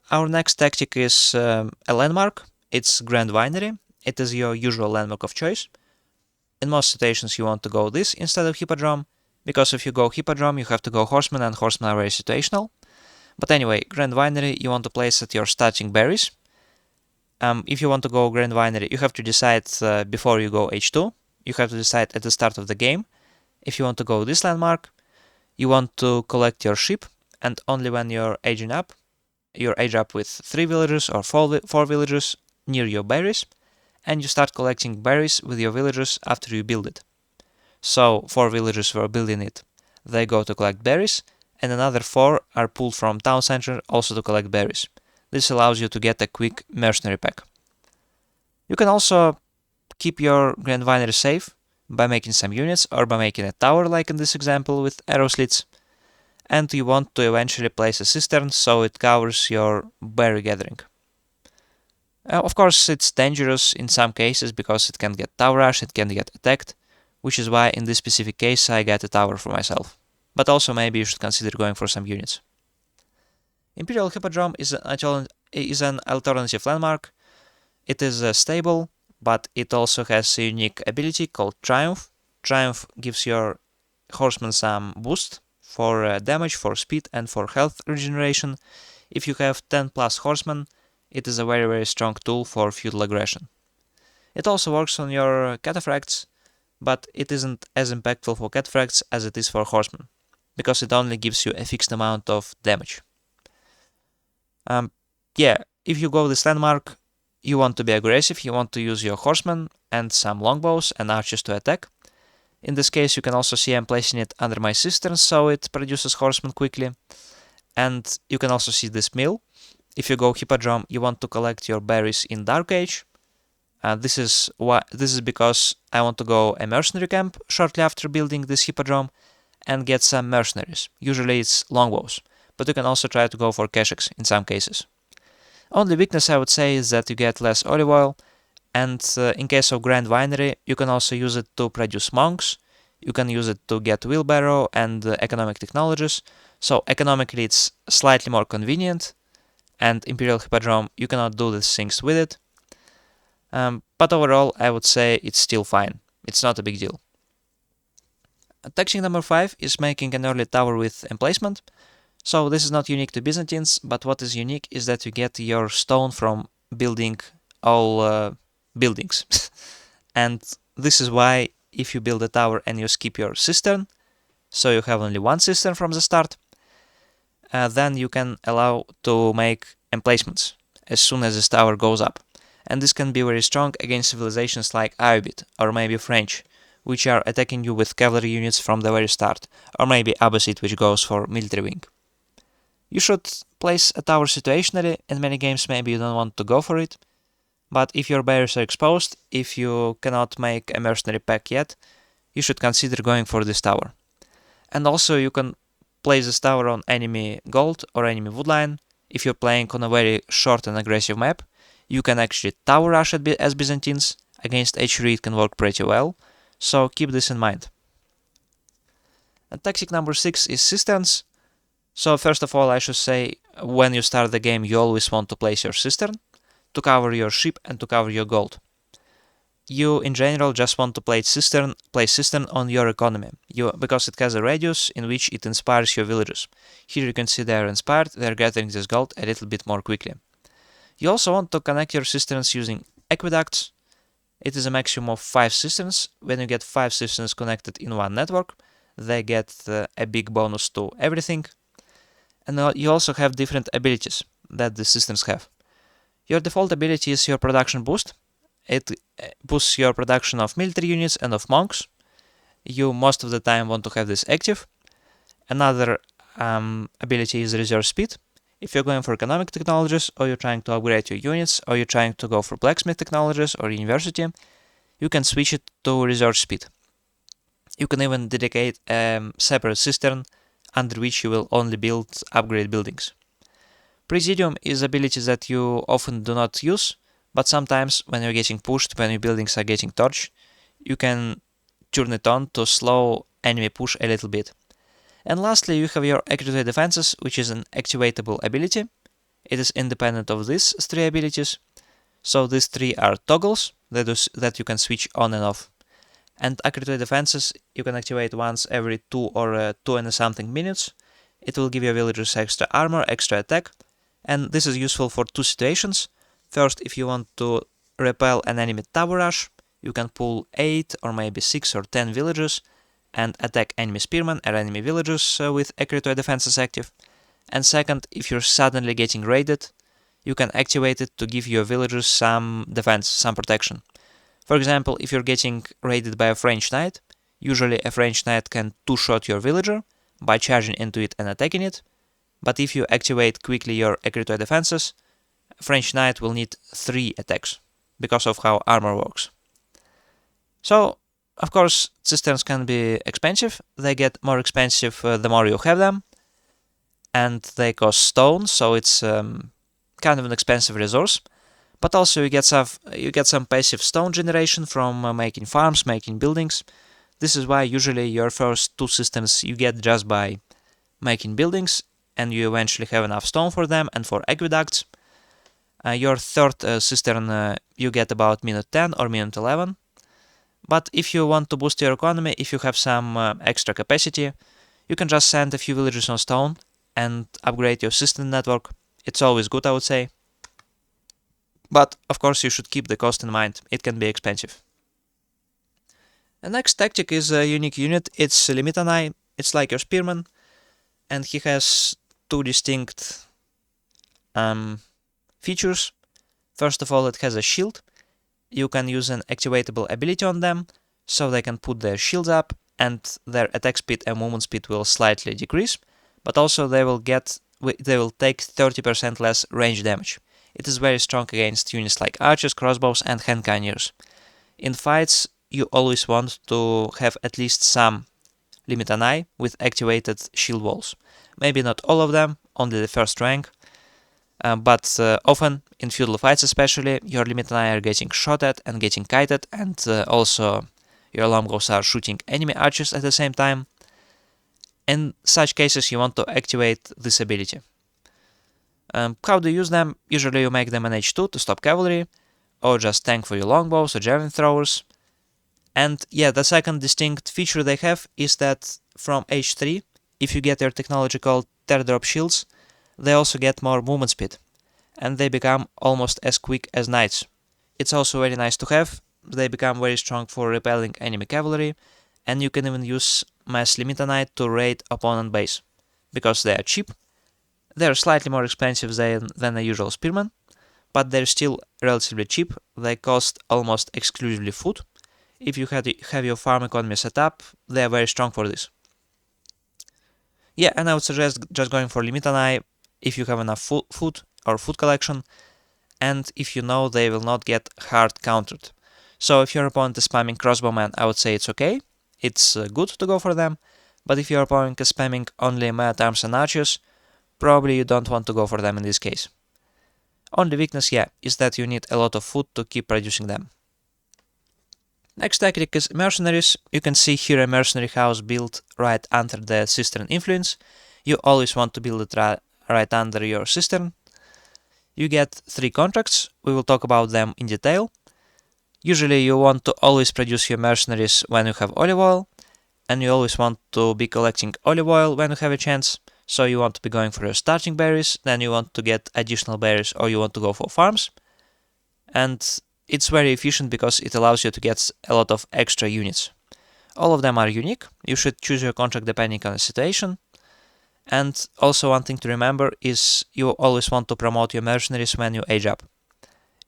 Our next tactic is a landmark. It's Grand Winery. It is your usual landmark of choice. In most situations you want to go this instead of Hippodrome, because if you go Hippodrome you have to go Horseman, and Horseman are very situational. But anyway, Grand Winery you want to place at your starting berries. If you want to go Grand Winery, you have to decide before you go H2. You have to decide at the start of the game. If you want to go this landmark, you want to collect your sheep, and only when you're aging up with 3 villagers or 4 villagers near your berries, and you start collecting berries with your villagers after you build it. So 4 villagers were building it, they go to collect berries, and another 4 are pulled from town center also to collect berries. This allows you to get a quick mercenary pack. You can also keep your Grand Winery safe by making some units or by making a tower like in this example with arrow slits. And you want to eventually place a cistern so it covers your berry gathering. Of course it's dangerous in some cases because it can get tower rush, it can get attacked, which is why in this specific case I got a tower for myself. But also maybe you should consider going for some units. Imperial Hippodrome is an alternative landmark. It is stable, but it also has a unique ability called Triumph. Triumph gives your horsemen some boost for damage, for speed, and for health regeneration. If you have 10 plus horsemen, it is a very, very strong tool for feudal aggression. It also works on your cataphracts, but it isn't as impactful for cataphracts as it is for horsemen, because it only gives you a fixed amount of damage. If you go this landmark, you want to be aggressive, you want to use your horsemen and some longbows and archers to attack. In this case you can also see I'm placing it under my cistern so it produces horsemen quickly. And you can also see this mill. If you go Hippodrome, you want to collect your berries in Dark Age. This is because I want to go a mercenary camp shortly after building this Hippodrome and get some mercenaries. Usually it's longbows, but you can also try to go for Keshiks in some cases. Only weakness I would say is that you get less olive oil, and in case of Grand Winery you can also use it to produce monks, you can use it to get wheelbarrow and economic technologies, so economically it's slightly more convenient, and Imperial Hippodrome you cannot do these things with it. But overall I would say it's still fine, it's not a big deal. Tactic number 5 is making an early tower with emplacement. So this is not unique to Byzantines, but what is unique is that you get your stone from building all buildings. And this is why if you build a tower and you skip your cistern, so you have only one cistern from the start, then you can allow to make emplacements as soon as this tower goes up. And this can be very strong against civilizations like Ayyubid or maybe French, which are attacking you with cavalry units from the very start, or maybe Abbasid, which goes for military wing. You should place a tower situationally. In many games maybe you don't want to go for it, but if your barriers are exposed, if you cannot make a mercenary pack yet, you should consider going for this tower. And also you can place this tower on enemy gold or enemy woodline. If you're playing on a very short and aggressive map, you can actually tower rush as Byzantines. Against H3 it can work pretty well, so keep this in mind. And tactic number 6 is cisterns. So first of all I should say, when you start the game you always want to place your cistern to cover your sheep and to cover your gold. You in general just want to place cistern on your economy, because it has a radius in which it inspires your villagers. Here you can see they are inspired, they are gathering this gold a little bit more quickly. You also want to connect your cisterns using aqueducts. It is a maximum of 5 cisterns. When you get 5 cisterns connected in one network, they get a big bonus to everything. And you also have different abilities that the cisterns have. Your default ability is your production boost. It boosts your production of military units and of monks. You most of the time want to have this active. Another ability is reserve speed. If you're going for economic technologies, or you're trying to upgrade your units, or you're trying to go for blacksmith technologies or university, you can switch it to reserve speed. You can even dedicate a separate cistern under which you will only build upgrade buildings. Presidium is ability that you often do not use, but sometimes when you're getting pushed, when your buildings are getting torched, you can turn it on to slow enemy push a little bit. And lastly, you have your accurate defenses, which is an activatable ability. It is independent of these three abilities. So these three are toggles that you can switch on and off. And accurate defenses you can activate once every 2 or 2 and something minutes. It will give your villagers extra armor, extra attack. And this is useful for two situations. First, if you want to repel an enemy tower rush, you can pull 8 or maybe 6 or 10 villagers and attack enemy spearmen or enemy villagers with accurate defenses active. And second, if you're suddenly getting raided, you can activate it to give your villagers some defense, some protection. For example, if you're getting raided by a French knight, usually a French knight can two-shot your villager by charging into it and attacking it. But if you activate quickly your accurate defenses, French knight will need 3 attacks because of how armor works. So, of course, cisterns can be expensive. They get more expensive the more you have them. And they cost stone, so it's kind of an expensive resource. But also you get some passive stone generation from making farms, making buildings. This is why usually your first 2 systems you get just by making buildings, and you eventually have enough stone for them and for aqueducts. Your third cistern you get about minute 10 or minute 11. But if you want to boost your economy, if you have some extra capacity, you can just send a few villagers on stone and upgrade your cistern network. It's always good, I would say. But of course you should keep the cost in mind, it can be expensive. The next tactic is a unique unit. It's Limitanai. It's like your spearman, and he has 2 distinct features. First of all, it has a shield. You can use an activatable ability on them, so they can put their shields up, and their attack speed and movement speed will slightly decrease, but also they will take 30% less range damage. It is very strong against units like archers, crossbows, and hand cannoneers. In fights, you always want to have at least some Limitanai with activated shield walls. Maybe not all of them, only the first rank, but often, in feudal fights especially, your Limitanai are getting shot at and getting kited, and also your Mongols are shooting enemy archers at the same time. In such cases, you want to activate this ability. How do you use them? Usually you make them an H2 to stop cavalry, or just tank for your longbows or javelin throwers. And yeah, the second distinct feature they have is that from H3, if you get their technology called teardrop shields, they also get more movement speed, and they become almost as quick as knights. It's also very nice to have. They become very strong for repelling enemy cavalry, and you can even use mass Limitanai to raid opponent base, because they are cheap. They're slightly more expensive than a usual spearman, but they're still relatively cheap. They cost almost exclusively food. If you have your farm economy set up, they are very strong for this. Yeah, and I would suggest just going for Limitanai if you have enough food or food collection, and if you know they will not get hard countered. So if your opponent is spamming crossbowmen, I would say it's okay. It's good to go for them, but if your opponent is spamming only men-at-arms and archers, probably you don't want to go for them in this case. Only weakness, yeah, is that you need a lot of food to keep producing them. Next tactic is mercenaries. You can see here a mercenary house built right under the cistern influence. You always want to build it right under your cistern. You get 3 contracts. We will talk about them in detail. Usually you want to always produce your mercenaries when you have olive oil, and you always want to be collecting olive oil when you have a chance. So you want to be going for your starting berries, then you want to get additional berries, or you want to go for farms. And it's very efficient because it allows you to get a lot of extra units. All of them are unique. You should choose your contract depending on the situation. And also one thing to remember is you always want to promote your mercenaries when you age up.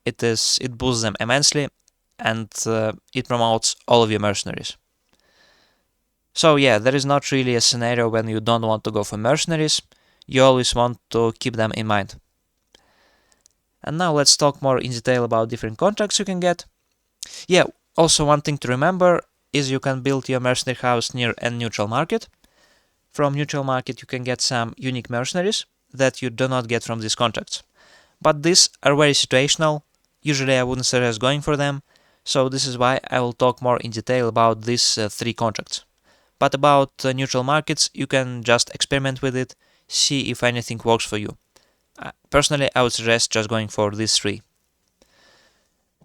it boosts them immensely, and it promotes all of your mercenaries. So yeah, there is not really a scenario when you don't want to go for mercenaries. You always want to keep them in mind. And now let's talk more in detail about different contracts you can get. Yeah, also one thing to remember is you can build your mercenary house near a neutral market. From neutral market you can get some unique mercenaries that you do not get from these contracts. But these are very situational. Usually I wouldn't suggest going for them, so this is why I will talk more in detail about these 3 contracts. But about neutral markets, you can just experiment with it, see if anything works for you. Personally, I would suggest just going for these 3.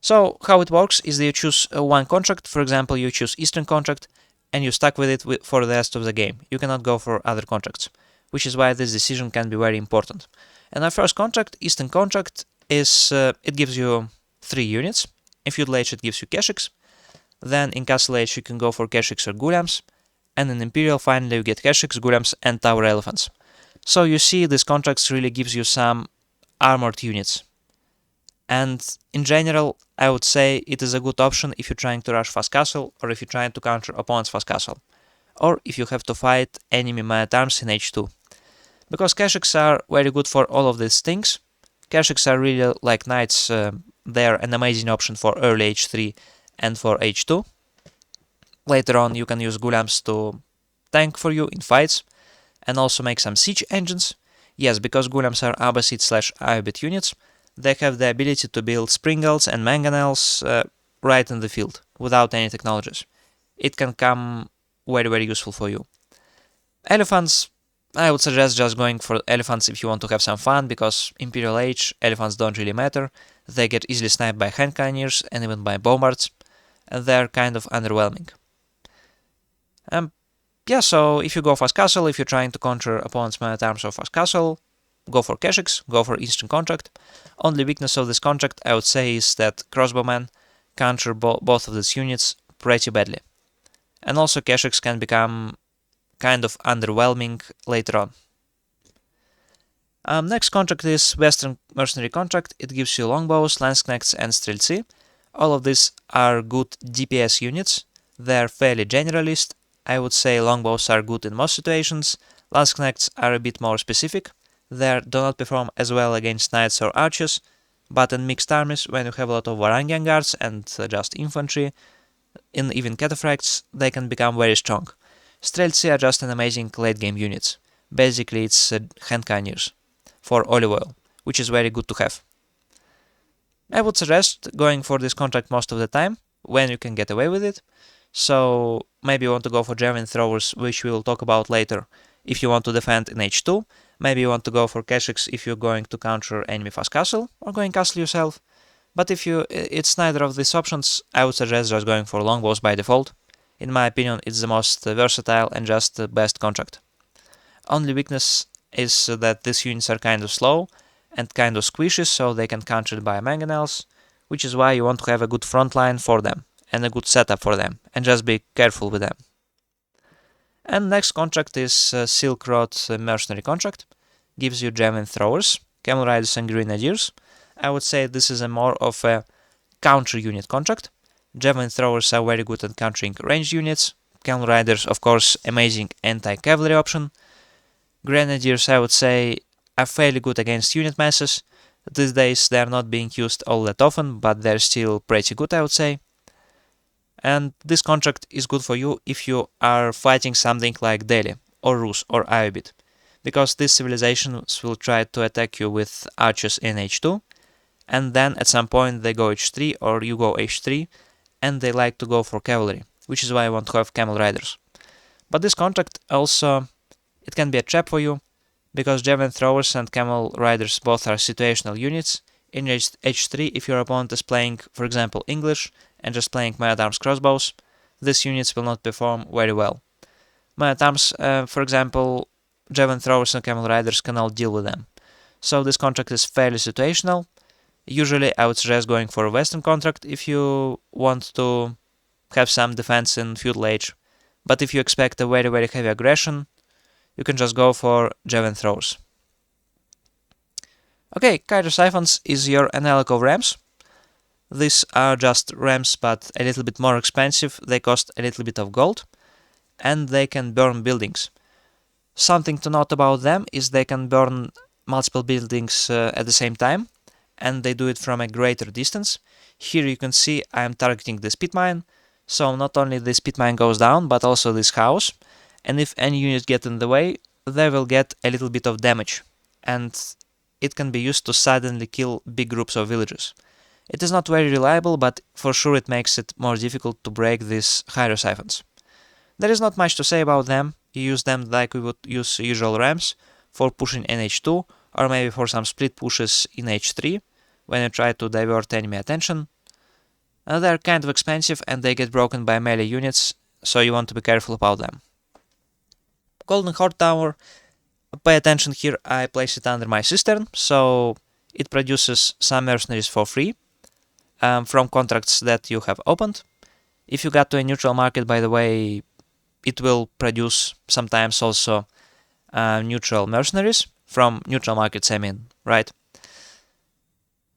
So how it works is that you choose one contract. For example, you choose Eastern contract and you stuck with it for the rest of the game. You cannot go for other contracts, which is why this decision can be very important. And our first contract, Eastern contract, is it gives you 3 units. In Feudal Age it gives you Keshiks. Then in Castle Age you can go for Keshiks or Gulams. And in Imperial finally you get Keshiks, Gulams and Tower Elephants. So you see, this contract really gives you some armored units. And in general, I would say it is a good option if you're trying to rush fast castle, or if you're trying to counter opponent's fast castle, or if you have to fight enemy man-at-arms in H2. Because Keshiks are very good for all of these things. Keshiks are really like knights, they are an amazing option for early H3 and for H2. Later on you can use Gulams to tank for you in fights, and also make some siege engines. Yes, because Gulams are Abbasid / Ayyubid units, they have the ability to build springles and mangonels right in the field, without any technologies. It can come very useful for you. Elephants, I would suggest just going for elephants if you want to have some fun, because Imperial Age, elephants don't really matter. They get easily sniped by hand cannoneers and even by bombards, and they're kind of underwhelming. Yeah, so if you go fast castle, if you're trying to counter opponent's man-at-arms or fast castle, go for Keshiks, go for Eastern contract. Only weakness of this contract, I would say, is that crossbowmen counter both of these units pretty badly. And also Keshiks can become kind of underwhelming later on. Next contract is Western mercenary contract. It gives you longbows, lanzknechts and streltsy. All of these are good DPS units. They're fairly generalist. I would say longbows are good in most situations. Lanzknechts are a bit more specific. They do not perform as well against knights or archers, but in mixed armies, when you have a lot of Varangian guards and just infantry, in even cataphracts, they can become very strong. Streltsy are just an amazing late game units. Basically it's hand cannoneers for olive oil, which is very good to have. I would suggest going for this contract most of the time, when you can get away with it. So maybe you want to go for javelin throwers, which we will talk about later, if you want to defend in H2. Maybe you want to go for Keshiks if you're going to counter enemy fast castle, or going castle yourself. But if it's neither of these options, I would suggest just going for longbows by default. In my opinion, it's the most versatile and just the best contract. Only weakness is that these units are kind of slow and kind of squishy, so they can counter by mangonels, which is why you want to have a good front line for them and a good setup for them, and just be careful with them. And next contract is Silk Road mercenary contract. Gives you javelin throwers, camel riders and grenadiers. I would say this is a more of a counter unit contract. Javelin throwers are very good at countering ranged units. Camel riders, of course, amazing anti-cavalry option. Grenadiers, I would say, are fairly good against unit masses. These days they are not being used all that often, but they're still pretty good, I would say. And this contract is good for you if you are fighting something like Delhi, or Rus, or Ayyubid, because these civilizations will try to attack you with archers in H2, and then at some point they go H3 or you go H3, and they like to go for cavalry, which is why I want to have camel riders. But this contract also, it can be a trap for you, because javelin throwers and camel riders both are situational units. In H3, if your opponent is playing, for example, English, and just playing man-at-arms crossbows, these units will not perform very well. Man-at-arms, for example, javelin throwers and camel riders cannot deal with them. So this contract is fairly situational. Usually I would suggest going for a Western contract if you want to have some defense in Feudal Age. But if you expect a very heavy aggression, you can just go for javelin throwers. Okay, Kaiser Siphons is your analog of rams. These are just rams, but a little bit more expensive. They cost a little bit of gold, and they can burn buildings. Something to note about them is they can burn multiple buildings at the same time, and they do it from a greater distance. Here you can see I am targeting this pit mine, so not only this pit mine goes down, but also this house, and if any unit get in the way, they will get a little bit of damage, and it can be used to suddenly kill big groups of villagers. It is not very reliable, but for sure it makes it more difficult to break these hydrosiphons. There is not much to say about them. You use them like we would use usual rams for pushing in H2, or maybe for some split pushes in H3 when you try to divert enemy attention. They are kind of expensive and they get broken by melee units, so you want to be careful about them. Golden Horde Tower, pay attention here, I place it under my cistern, so it produces some mercenaries for free from contracts that you have opened. If you got to a neutral market, by the way, it will produce sometimes also neutral mercenaries from neutral markets, I mean, right?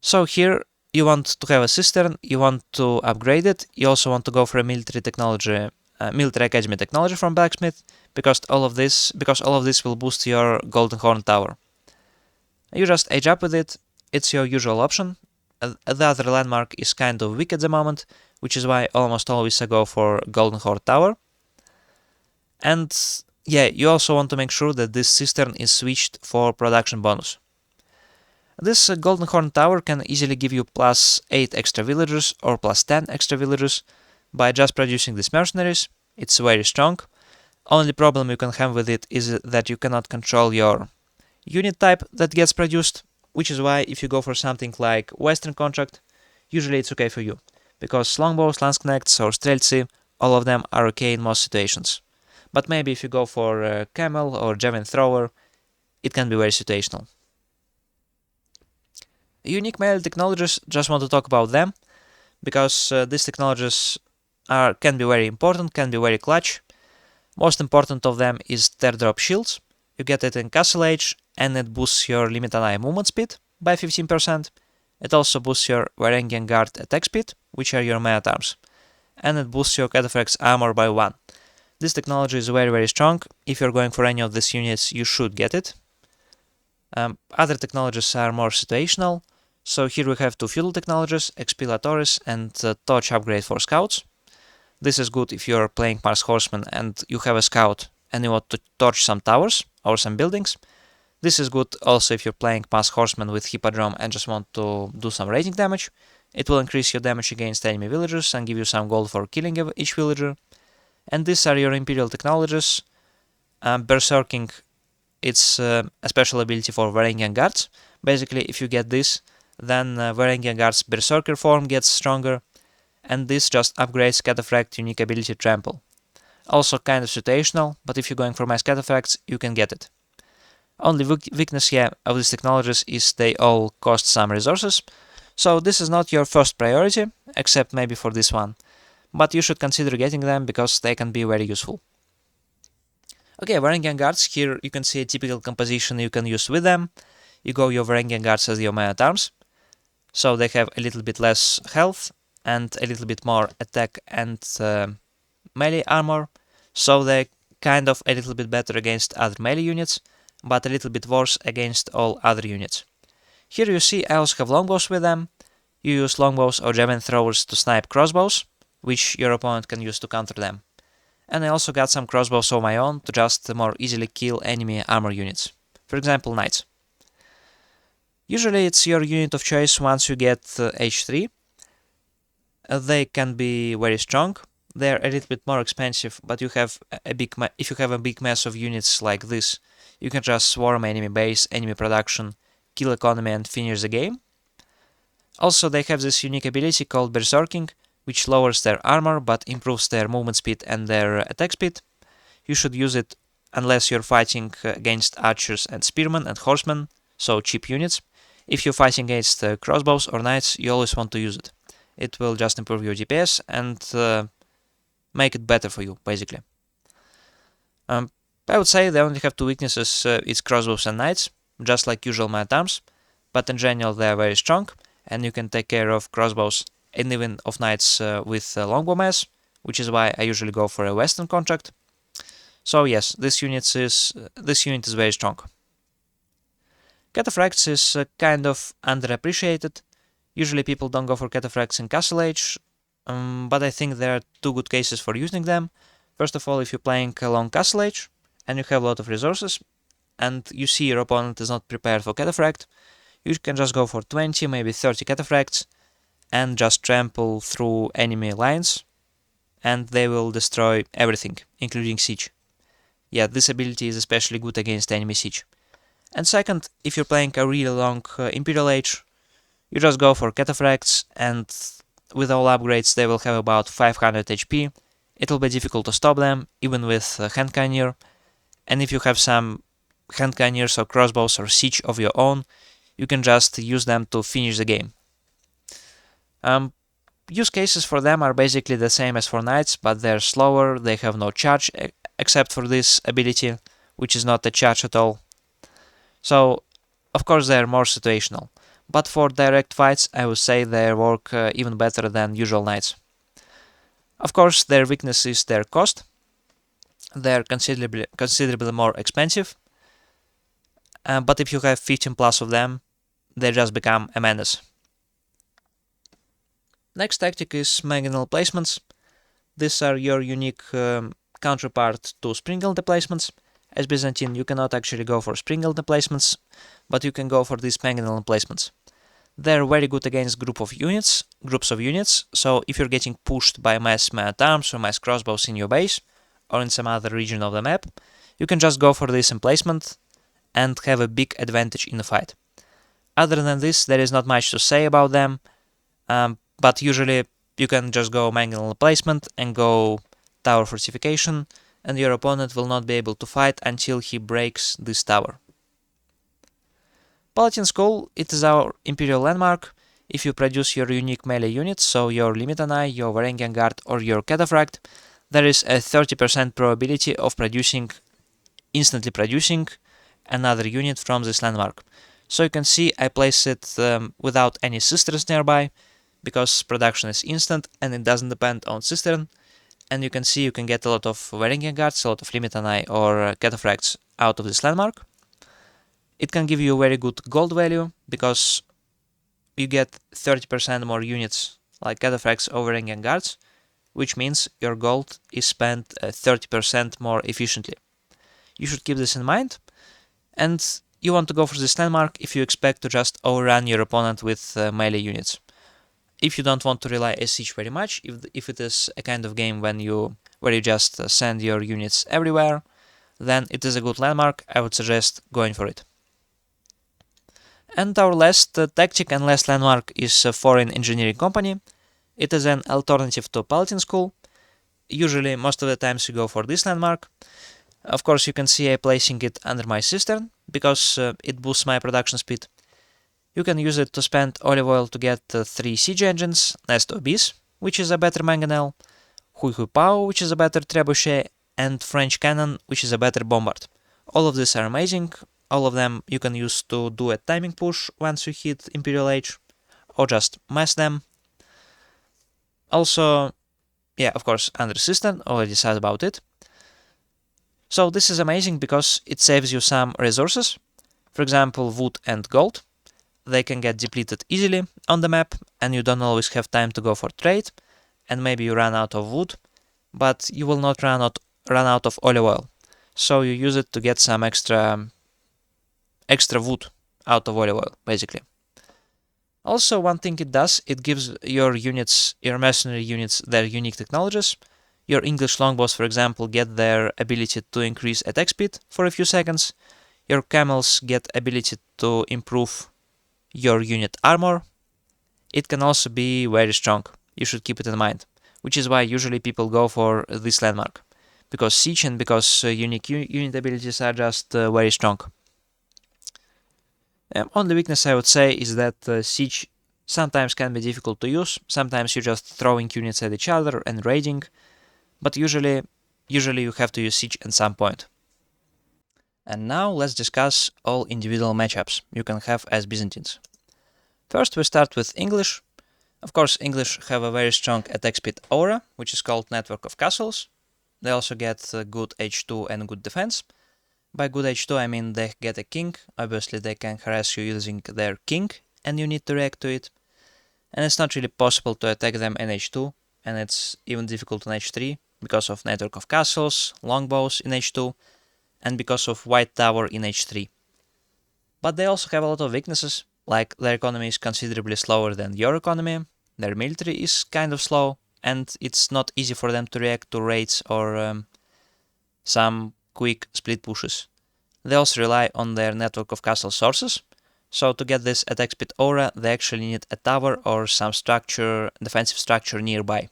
So here you want to have a cistern, you want to upgrade it, you also want to go for a military technology, military academy technology from blacksmith, because all of this will boost your Golden Horn Tower. You just age up with it, it's your usual option. The other landmark is kind of weak at the moment, which is why almost always I go for Golden Horn Tower. And yeah, you also want to make sure that this cistern is switched for production bonus. This Golden Horn Tower can easily give you plus 8 extra villagers or plus 10 extra villagers by just producing these mercenaries. It's very strong. Only problem you can have with it is that you cannot control your unit type that gets produced, which is why if you go for something like Western Contract, usually it's okay for you, because Longbows, Landsknechts or Streltsy, all of them are okay in most situations. But maybe if you go for Camel or Javelin Thrower, it can be very situational. Unique melee technologies, just want to talk about them, because these technologies can be very important, can be very clutch. Most important of them is Teardrop Shields. You get it in Castle Age, and it boosts your limit ally movement speed by 15%. It also boosts your Varangian Guard attack speed, which are your melee arms, and it boosts your Cataphract's armor by 1. This technology is very strong. If you're going for any of these units, you should get it. Other technologies are more situational. So here we have two feudal technologies, Expilatoris and Torch upgrade for scouts. This is good if you're playing Mars Horseman and you have a scout and you want to torch some towers or some buildings. This is good also if you're playing Mars Horseman with Hippodrome and just want to do some rating damage. It will increase your damage against enemy villagers and give you some gold for killing each villager. And these are your Imperial technologies. Berserking, it's a special ability for Varangian Guards. Basically, if you get this, then Varangian Guard's Berserker form gets stronger, and this just upgrades Cataphract unique ability Trample. Also kind of situational, but if you're going for mass Cataphracts, you can get it. Only weakness here of these technologies is they all cost some resources, so this is not your first priority, except maybe for this one. But you should consider getting them because they can be very useful. Okay, Varangian Guards, here you can see a typical composition you can use with them. You go your Varangian Guards as your man-at-arms, so they have a little bit less health and a little bit more attack and melee armor, so they're kind of a little bit better against other melee units, but a little bit worse against all other units. Here you see I also have longbows with them. You use longbows or javelin throwers to snipe crossbows, which your opponent can use to counter them. And I also got some crossbows of my own to just more easily kill enemy armor units. For example, knights. Usually it's your unit of choice once you get H3. They can be very strong. They're a little bit more expensive, but you have if you have a big mass of units like this, you can just swarm enemy base, enemy production, kill economy and finish the game. Also, they have this unique ability called Berserking, which lowers their armor but improves their movement speed and their attack speed. You should use it unless you're fighting against archers and spearmen and horsemen, so cheap units. If you're fighting against crossbows or knights, you always want to use it. It will just improve your DPS and make it better for you, basically. I would say they only have two weaknesses, it's crossbows and knights, just like usual man-at-arms, but in general they are very strong, and you can take care of crossbows and even of knights with longbow mass, which is why I usually go for a western contract. So yes, this unit is very strong. Cataphracts is kind of underappreciated. Usually people don't go for cataphracts in Castle Age, but I think there are two good cases for using them. First of all, if you're playing along Castle Age and you have a lot of resources, and you see your opponent is not prepared for cataphract, you can just go for 20, maybe 30 cataphracts, and just trample through enemy lines, and they will destroy everything, including siege. Yeah, this ability is especially good against enemy siege. And second, if you're playing a really long Imperial Age, you just go for cataphracts, and with all upgrades they will have about 500 HP. It will be difficult to stop them, even with hand cannoneer. And if you have some hand cannoneers or crossbows or siege of your own, you can just use them to finish the game. Use cases for them are basically the same as for knights, but they're slower, they have no charge except for this ability, which is not a charge at all. So, of course, they're more situational, but for direct fights, I would say they work even better than usual knights. Of course, their weakness is their cost. They're considerably more expensive, but if you have 15 plus of them, they just become a menace. Next tactic is mangonel placements. These are your unique counterpart to springle emplacements. As Byzantine, you cannot actually go for springle emplacements, but you can go for these mangonel emplacements. They're very good against groups of units, so if you're getting pushed by mass man-at-arms or mass crossbows in your base, or in some other region of the map, you can just go for this emplacement and have a big advantage in the fight. Other than this, there is not much to say about them, but usually you can just go mangonel placement and go tower fortification, and your opponent will not be able to fight until he breaks this tower. Paladin School, it is our Imperial landmark. If you produce your unique melee units, so your Limitanai, your Varangian Guard or your Cataphract, there is a 30% probability of instantly producing another unit from this landmark. So you can see I place it without any cisterns nearby, because production is instant and it doesn't depend on cistern. And you can see you can get a lot of Varangian Guards, a lot of Limitanai or Cataphracts out of this landmark. It can give you a very good gold value, because you get 30% more units like Cataphracts or Varangian Guards, which means your gold is spent 30% more efficiently. You should keep this in mind, and you want to go for this landmark if you expect to just overrun your opponent with melee units. If you don't want to rely on siege very much, if it is a kind of game where you just send your units everywhere, then it is a good landmark. I would suggest going for it. And our last tactic and last landmark is a foreign engineering company. It is an alternative to Paladin School. Usually, most of the times you go for this landmark. Of course, you can see I'm placing it under my cistern, because it boosts my production speed. You can use it to spend olive oil to get 3 siege engines, Nest Obis, which is a better mangonel, Hui Hui Pao, which is a better trebuchet, and French cannon, which is a better bombard. All of these are amazing. All of them you can use to do a timing push once you hit Imperial Age, or just mass them. Also, yeah, of course, under cistern, already said about it. So this is amazing because it saves you some resources, for example, wood and gold. They can get depleted easily on the map, and you don't always have time to go for trade, and maybe you run out of wood, but you will not run out of olive oil. So you use it to get some extra wood out of olive oil, basically. Also, one thing it does, it gives your mercenary units, their unique technologies. Your English longbows, for example, get their ability to increase attack speed for a few seconds. Your camels get ability to improve your unit armor. It can also be very strong. You should keep it in mind, which is why usually people go for this landmark, because siege and because unique unit abilities are just very strong. Only weakness I would say is that siege sometimes can be difficult to use. Sometimes you're just throwing units at each other and raiding, but usually you have to use siege at some point. And now let's discuss all individual matchups you can have as Byzantines. First we start with English. Of course, English have a very strong attack speed aura, which is called Network of Castles. They also get good H2 and good defense. By good H2 I mean they get a king, obviously they can harass you using their king and you need to react to it. And it's not really possible to attack them in H2, and it's even difficult in H3 because of Network of Castles, longbows in H2, and because of White Tower in H3. But they also have a lot of weaknesses, like their economy is considerably slower than your economy, their military is kind of slow, and it's not easy for them to react to raids or some quick split pushes. They also rely on their network of castle sources, so to get this attack speed aura they actually need a tower or some defensive structure nearby.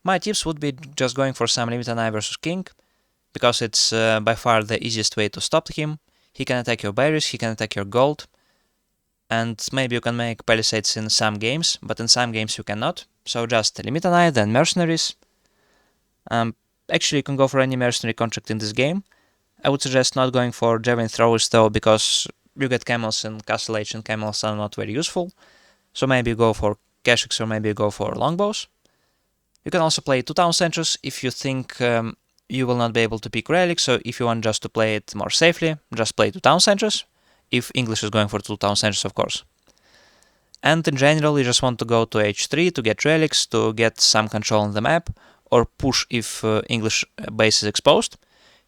My tips would be just going for some limit eye versus king, because it's by far the easiest way to stop him. He can attack your berries, he can attack your gold, and maybe you can make palisades in some games, but in some games you cannot, so just limit eye, then mercenaries. Actually, you can go for any mercenary contract in this game. I would suggest not going for javelin throwers though, because you get camels in Castle Age and camels are not very useful. So maybe you go for Keshiks or maybe you go for longbows. You can also play 2 town centers if you think you will not be able to pick relics, so if you want just to play it more safely, just play 2 town centers. If English is going for 2 town centers, of course. And in general, you just want to go to H3 to get relics, to get some control on the map, or push if English base is exposed.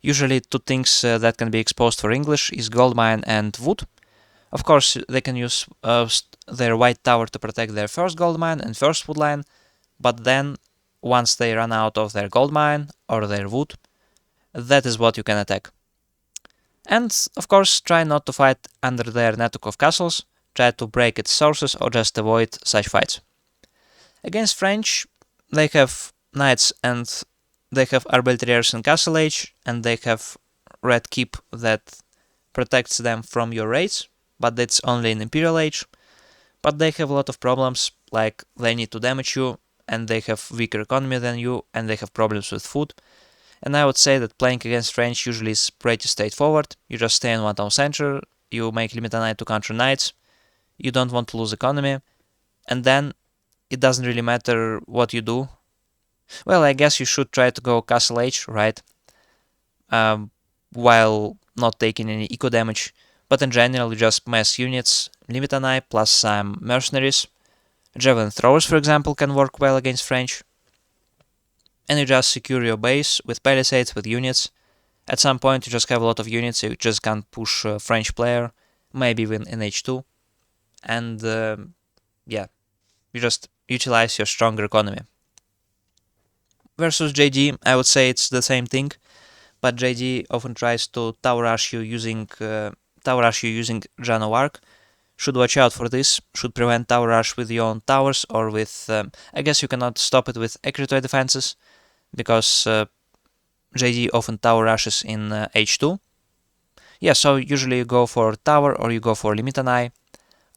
Usually 2 things that can be exposed for English is gold mine and wood. Of course, they can use their white tower to protect their first gold mine and first wood line, but then once they run out of their gold mine or their wood, that is what you can attack. And of course, try not to fight under their network of castles, try to break its sources or just avoid such fights. Against French, they have knights and they have arbitraries in Castle Age, and they have red keep that protects them from your raids, but that's only in Imperial Age. But they have a lot of problems, like they need to damage you, and they have weaker economy than you, and they have problems with food. And I would say that playing against French usually is pretty straightforward. You just stay in 1 town center, you make limited knight to counter knights, you don't want to lose economy, and then it doesn't really matter what you do. Well, I guess you should try to go Castle Age, right? While not taking any eco damage, but in general you just mass units, limit an eye plus some mercenaries. Javelin throwers, for example, can work well against French. And you just secure your base with palisades, with units. At some point you just have a lot of units, so you just can't push a French player, maybe even in H2. And yeah, you just utilize your stronger economy. Versus JD, I would say it's the same thing, but JD often tries to tower rush you using Jano Arc. Should watch out for this, should prevent tower rush with your own towers or with... I guess you cannot stop it with accurate defenses, because JD often tower rushes in H2. Yeah, so usually you go for tower or you go for limit an eye.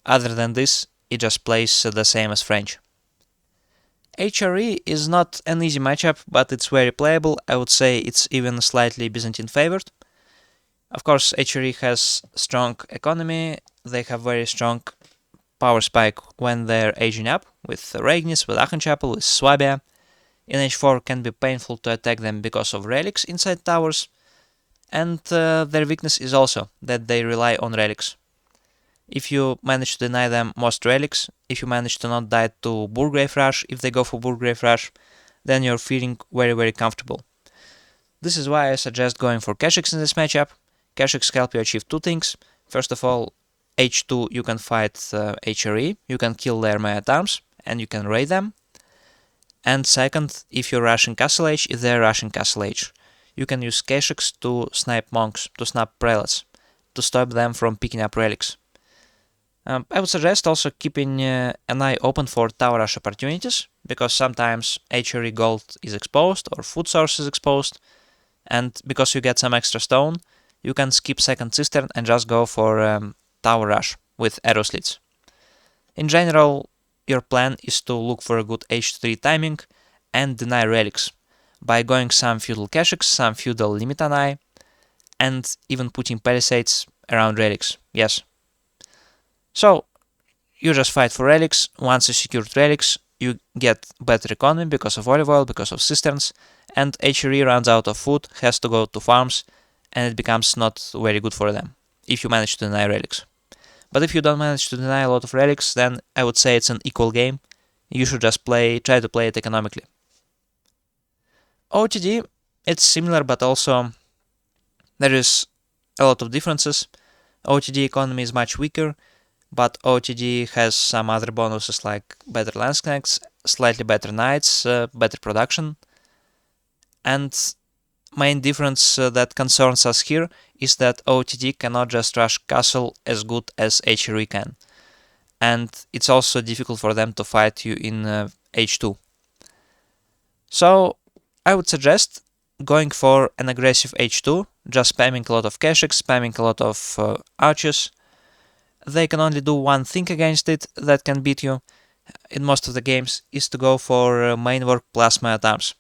Other than this, it just plays the same as French. HRE is not an easy matchup, but it's very playable. I would say it's even slightly Byzantine favored. Of course, HRE has strong economy, they have very strong power spike when they're aging up, with Regnis, with Aachen-Chapel, with Swabia. In H4 can be painful to attack them because of relics inside towers, and their weakness is also that they rely on relics. If you manage to deny them most relics, if you manage to not die to Burgrave Rush, if they go for Burgrave Rush, then you're feeling very comfortable. This is why I suggest going for Keshiks in this matchup. Keshiks help you achieve 2 things. First of all, H2 you can fight HRE, you can kill their Maya arms, and you can raid them. And second, if you're rushing Castle Age, if they're rushing Castle Age, you can use Keshiks to snipe monks, to snipe prelates, to stop them from picking up relics. I would suggest also keeping an eye open for tower rush opportunities, because sometimes HRE gold is exposed or food source is exposed, and because you get some extra stone, you can skip second cistern and just go for tower rush with arrow slits. In general, your plan is to look for a good H3 timing and deny relics by going some feudal Keshiks, some feudal limit an eye, and even putting palisades around relics. Yes. So, you just fight for relics. Once you secured relics, you get better economy because of olive oil, because of cisterns, and HRE runs out of food, has to go to farms, and it becomes not very good for them if you manage to deny relics. But if you don't manage to deny a lot of relics, then I would say it's an equal game. You should just try to play it economically. OOTD, it's similar, but also there is a lot of differences. OOTD economy is much weaker, but OOTD has some other bonuses like better landsknechts, slightly better knights, better production. And main difference that concerns us here is that OOTD cannot just rush castle as good as HRE can. And it's also difficult for them to fight you in H2. So I would suggest going for an aggressive H2, just spamming a lot of Keshiks, spamming a lot of archers. They can only do one thing against it that can beat you in most of the games, is to go for main work plus my arms.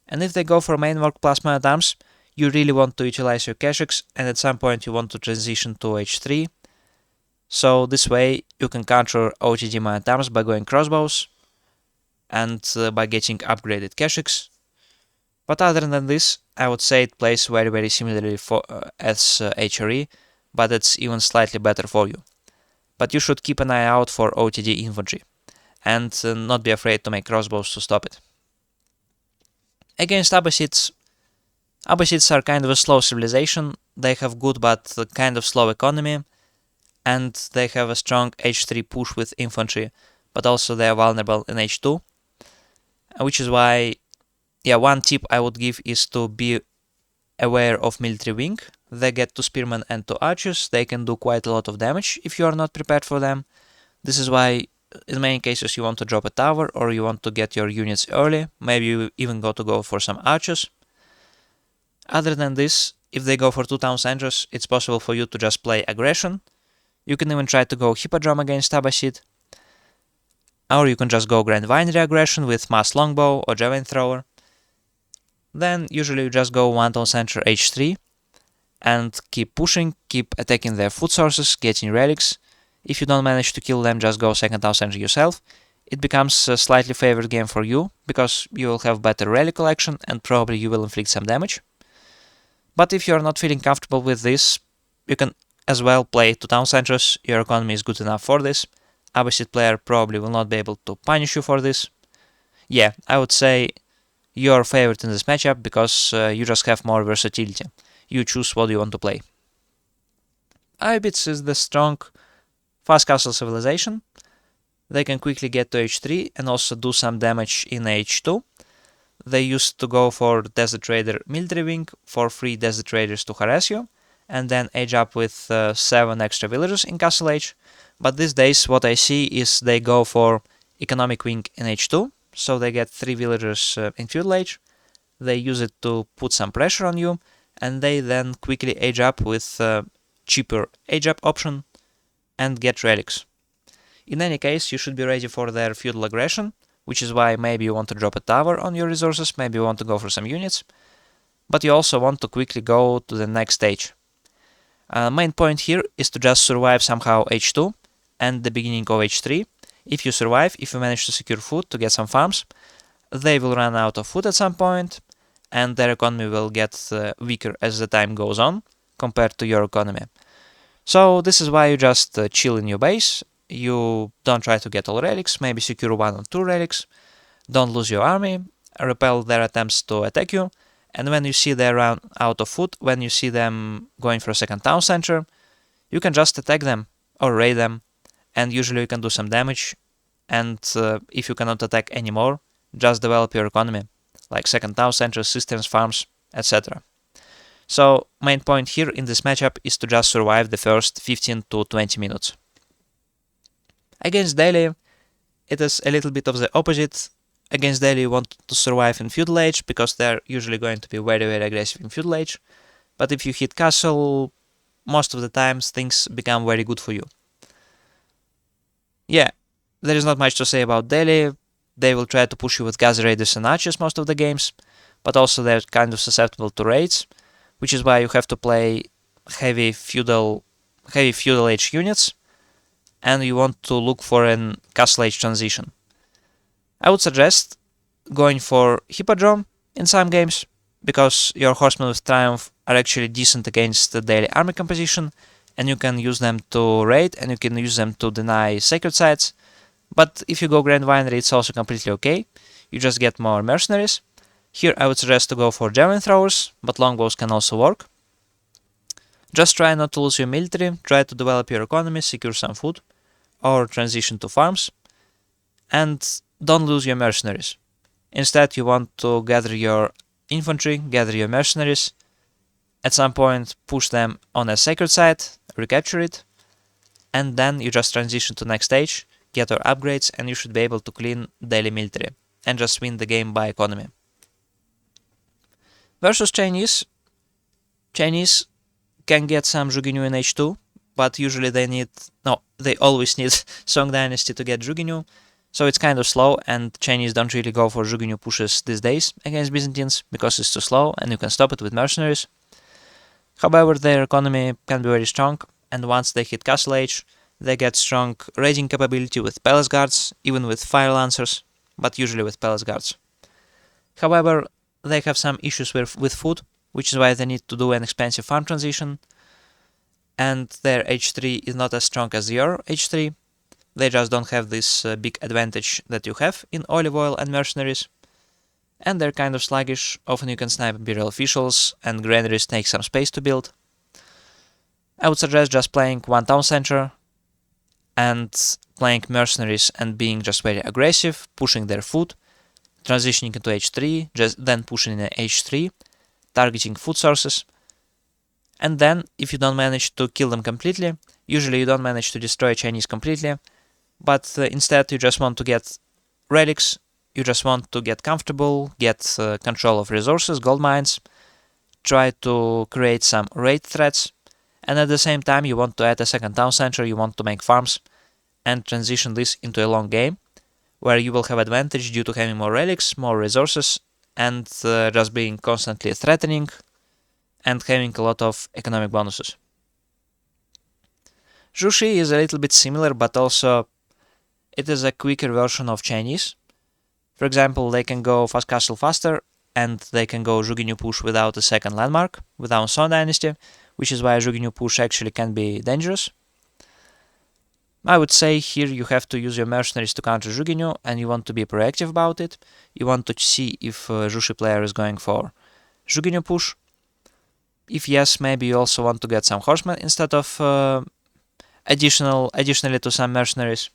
And if they go for main work plus my arms, you really want to utilize your Keshiks, and at some point you want to transition to H3. So this way you can counter OOTD my arms by going crossbows and by getting upgraded Keshiks. But other than this, I would say it plays very similarly as HRE, but it's even slightly better for you. But you should keep an eye out for OOTD infantry, and not be afraid to make crossbows to stop it. Against Abbasids are kind of a slow civilization. They have good but kind of slow economy, and they have a strong H3 push with infantry, but also they are vulnerable in H2, which is why, one tip I would give is to be aware of military wing. They get to spearmen and to archers. They can do quite a lot of damage if you are not prepared for them. This is why in many cases you want to drop a tower, or you want to get your units early. Maybe you even go for some archers. Other than this, if they go for 2 town centers, it's possible for you to just play aggression. You can even try to go Hippodrome against Abbasid, or you can just go Grand Winery aggression with mass longbow or javelin thrower. Then usually you just go 1 town center H3 and keep pushing, keep attacking their food sources, getting relics. If you don't manage to kill them, just go 2nd town center yourself. It becomes a slightly favored game for you, because you will have better relic collection and probably you will inflict some damage. But if you are not feeling comfortable with this, you can as well play 2 town centers. Your economy is good enough for this. Abbasid player probably will not be able to punish you for this. Yeah, I would say you're favored in this matchup because you just have more versatility. You choose what you want to play. Ayyubids is the strong, fast castle civilization. They can quickly get to H3 and also do some damage in H2. They used to go for Desert Trader military wing for 3 Desert Traders to harass you, and then age up with 7 extra villagers in Castle Age. But these days what I see is they go for economic wing in H2, so they get 3 villagers in Feudal Age. They use it to put some pressure on you, and they then quickly age up with cheaper age up option and get relics. In any case, you should be ready for their feudal aggression, which is why maybe you want to drop a tower on your resources, maybe you want to go for some units, but you also want to quickly go to the next stage. Main point here is to just survive somehow H2 and the beginning of H3. If you survive, if you manage to secure food to get some farms, they will run out of food at some point, and their economy will get weaker as the time goes on compared to your economy. So this is why you just chill in your base. You don't try to get all relics, maybe secure 1 or 2 relics, don't lose your army, repel their attempts to attack you, and when you see they run out of food, when you see them going for a 2nd town center, you can just attack them or raid them, and usually you can do some damage, and if you cannot attack anymore, just develop your economy, like 2nd town centers, cisterns, farms, etc. So main point here in this matchup is to just survive the first 15 to 20 minutes. Against Delhi, it is a little bit of the opposite. Against Delhi you want to survive in Feudal Age, because they're usually going to be very aggressive in Feudal Age. But if you hit Castle, most of the times things become very good for you. Yeah, there is not much to say about Delhi. They will try to push you with Gather Raiders and Archers most of the games, but also they're kind of susceptible to raids, which is why you have to play heavy feudal age units, and you want to look for an castle age transition. I would suggest going for Hippodrome in some games, because your horsemen with Triumph are actually decent against the daily army composition, and you can use them to raid, and you can use them to deny sacred sites. But if you go Grand Winery, it's also completely okay. You just get more mercenaries. Here I would suggest to go for javelin throwers, but longbows can also work. Just try not to lose your military, try to develop your economy, secure some food, or transition to farms, and don't lose your mercenaries. Instead, you want to gather your infantry, gather your mercenaries, at some point push them on a sacred site, recapture it, and then you just transition to next stage, get your upgrades, and you should be able to clean daily military, and just win the game by economy. Versus Chinese can get some Zhuginyu in H2, but usually they always need Song Dynasty to get Zhuginyu, so it's kind of slow, and Chinese don't really go for Zhuginyu pushes these days against Byzantines, because it's too slow, and you can stop it with mercenaries. However, their economy can be very strong, and once they hit Castle Age, they get strong raiding capability with Palace Guards, even with Fire Lancers, but usually with Palace Guards. However, they have some issues with food, which is why they need to do an expensive farm transition, and their H3 is not as strong as your H3. They just don't have this big advantage that you have in olive oil and mercenaries, and they're kind of sluggish. Often you can snipe imperial officials, and granaries take some space to build. I would suggest just playing one town center and playing mercenaries and being just very aggressive, pushing their food, transitioning into H3, then pushing in H3, targeting food sources. And then, if you don't manage to kill them completely, usually you don't manage to destroy Chinese completely, but instead you just want to get relics, you just want to get comfortable, get control of resources, gold mines, try to create some raid threats, and at the same time you want to add a second town center, you want to make farms, and transition this into a long game, where you will have advantage due to having more relics, more resources, and just being constantly threatening, and having a lot of economic bonuses. Zhu Xi is a little bit similar, but also it is a quicker version of Chinese. For example, they can go fast castle faster, and they can go Zhuginyu push without a second landmark, without Song Dynasty, which is why Zhuginyu push actually can be dangerous. I would say here you have to use your mercenaries to counter Zhuginyu, and you want to be proactive about it. You want to see if Zhu Xi player is going for Zhuginyu push. If yes, maybe you also want to get some horsemen instead of additionally to some mercenaries.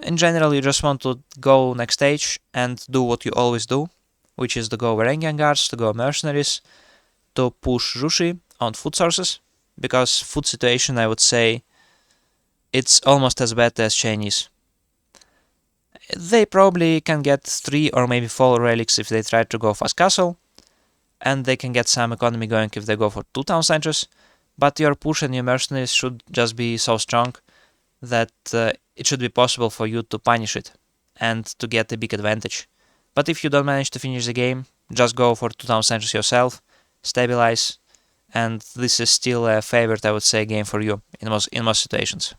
In general, you just want to go next stage and do what you always do, which is to go Varangian Guards, to go mercenaries, to push Zhu Xi on food sources, because food situation, I would say, it's almost as bad as Chinese. They probably can get 3 or maybe 4 relics if they try to go fast castle, and they can get some economy going if they go for 2 town centers, but your push and your mercenaries should just be so strong that it should be possible for you to punish it and to get a big advantage. But if you don't manage to finish the game, just go for 2 town centers yourself, stabilize, and this is still a favorite, I would say, game for you in most situations.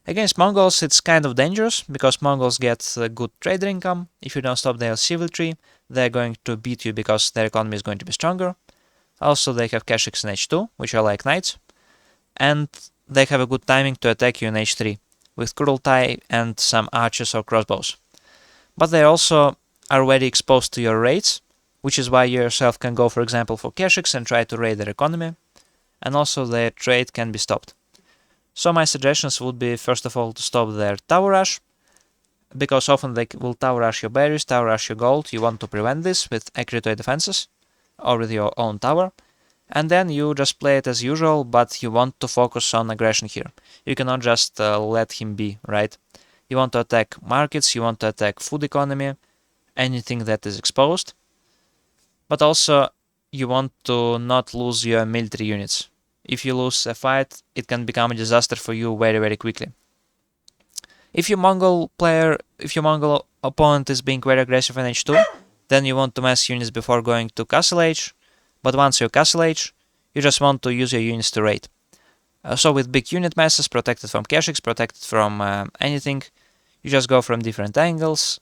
Against Mongols, it's kind of dangerous, because Mongols get good trader income. If you don't stop their civilry, they're going to beat you because their economy is going to be stronger. Also, they have Keshiks in H2, which are like knights, and they have a good timing to attack you in H3, with Kurultai and some archers or crossbows. But they also are very exposed to your raids, which is why you yourself can go, for example, for Keshiks and try to raid their economy, and also their trade can be stopped. So my suggestions would be, first of all, to stop their tower rush, because often they will tower rush your berries, tower rush your gold. You want to prevent this with accurate defenses, or with your own tower, and then you just play it as usual, but you want to focus on aggression here. You cannot just let him be, right? You want to attack markets, you want to attack food economy, anything that is exposed, but also you want to not lose your military units. If you lose a fight, it can become a disaster for you very, very quickly. If your Mongol opponent is being very aggressive in H2, then you want to mass units before going to Castle Age, but once you're Castle Age, you just want to use your units to raid. So with big unit masses, protected from Keshiks, protected from anything, you just go from different angles.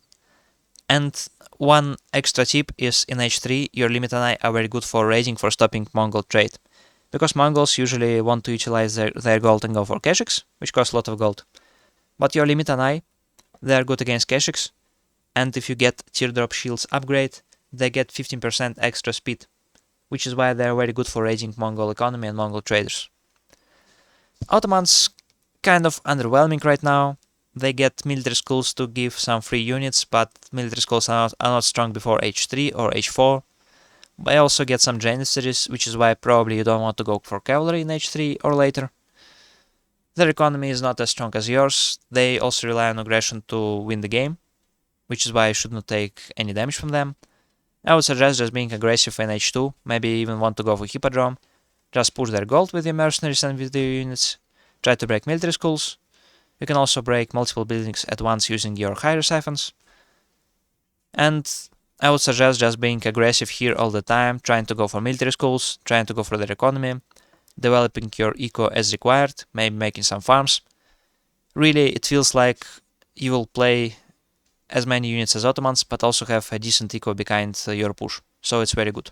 And one extra tip is in H3, your limit and I are very good for raiding, for stopping Mongol trade. Because Mongols usually want to utilize their gold and go for Keshiks, which cost a lot of gold. But your limit and I, they are good against Keshiks, and if you get teardrop shields upgrade, they get 15% extra speed, which is why they are very good for raiding Mongol economy and Mongol traders. Ottomans kind of underwhelming right now. They get military schools to give some free units, but military schools are not strong before H3 or H4. They also get some janissaries, which is why probably you don't want to go for cavalry in H3 or later. Their economy is not as strong as yours. They also rely on aggression to win the game, which is why you should not take any damage from them. I would suggest just being aggressive in H2, maybe even want to go for Hippodrome. Just push their gold with your mercenaries and with the units. Try to break military schools. You can also break multiple buildings at once using your hydro siphons. And I would suggest just being aggressive here all the time, trying to go for military schools, trying to go for their economy, developing your eco as required, maybe making some farms. Really, it feels like you will play as many units as Ottomans, but also have a decent eco behind your push, so it's very good.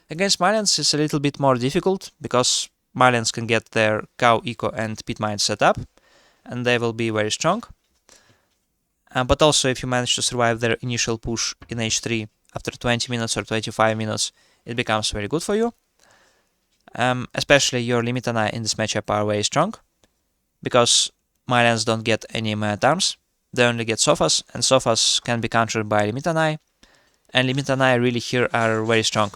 Against Malians it's a little bit more difficult, because Malians can get their cow eco and pit mines set up, and they will be very strong. But also if you manage to survive their initial push in H3 after 20 minutes or 25 minutes, it becomes very good for you. Especially your limit and I in this matchup are very strong, because Malians don't get any melee arms, they only get sofas, and sofas can be countered by limit and limit and I really here are very strong.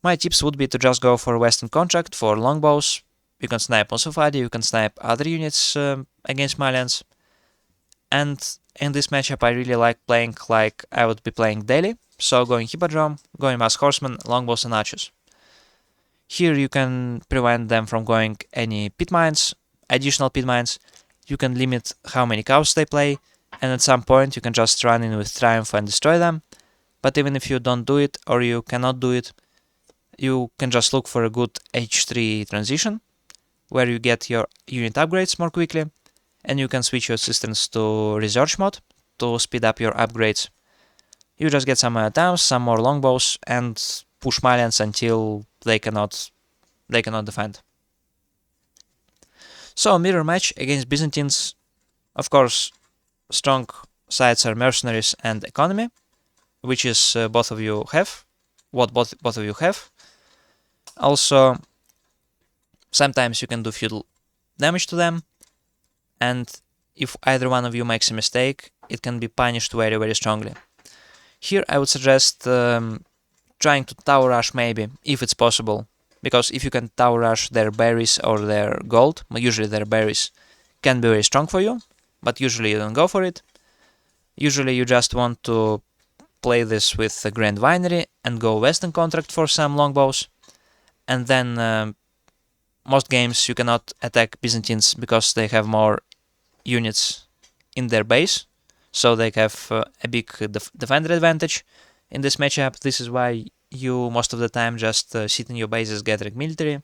My tips would be to just go for Western Contract, for longbows. You can snipe Musafadi, you can snipe other units against Malians. And in this matchup I really like playing like I would be playing daily, so going Hippodrome, going Masked Horsemen, longbows and archers. Here you can prevent them from going any pit mines, additional pit mines. You can limit how many cows they play, and at some point you can just run in with Triumph and destroy them. But even if you don't do it, or you cannot do it, you can just look for a good H3 transition, where you get your unit upgrades more quickly, and you can switch your systems to research mode to speed up your upgrades. You just get some attempts, some more longbows, and push Malians until they cannot defend. So mirror match against Byzantines. Of course, strong sides are mercenaries and economy, which is both of you have. What both of you have. Also, sometimes you can do feudal damage to them, and if either one of you makes a mistake, it can be punished very, very strongly. Here I would suggest trying to tower rush maybe, if it's possible, because if you can tower rush their berries or their gold, usually their berries can be very strong for you, but usually you don't go for it. Usually you just want to play this with the Grand Winery and go Western Contract for some longbows, and then most games you cannot attack Byzantines because they have more units in their base, so they have a big defender advantage in this matchup. This is why you most of the time just sit in your bases gathering military.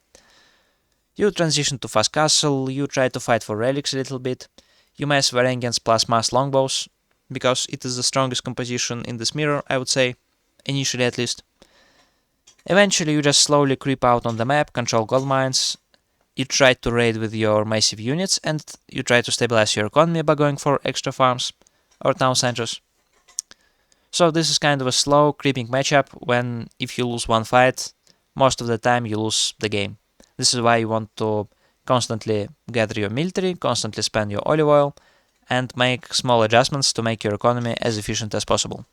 You transition to fast castle, you try to fight for relics a little bit, you mess Varangians plus mass longbows, because it is the strongest composition in this mirror, I would say, initially at least. Eventually you just slowly creep out on the map, control gold mines, you try to raid with your massive units, and you try to stabilize your economy by going for extra farms or town centers. So this is kind of a slow, creeping matchup when if you lose one fight, most of the time you lose the game. This is why you want to constantly gather your military, constantly spend your olive oil, and make small adjustments to make your economy as efficient as possible.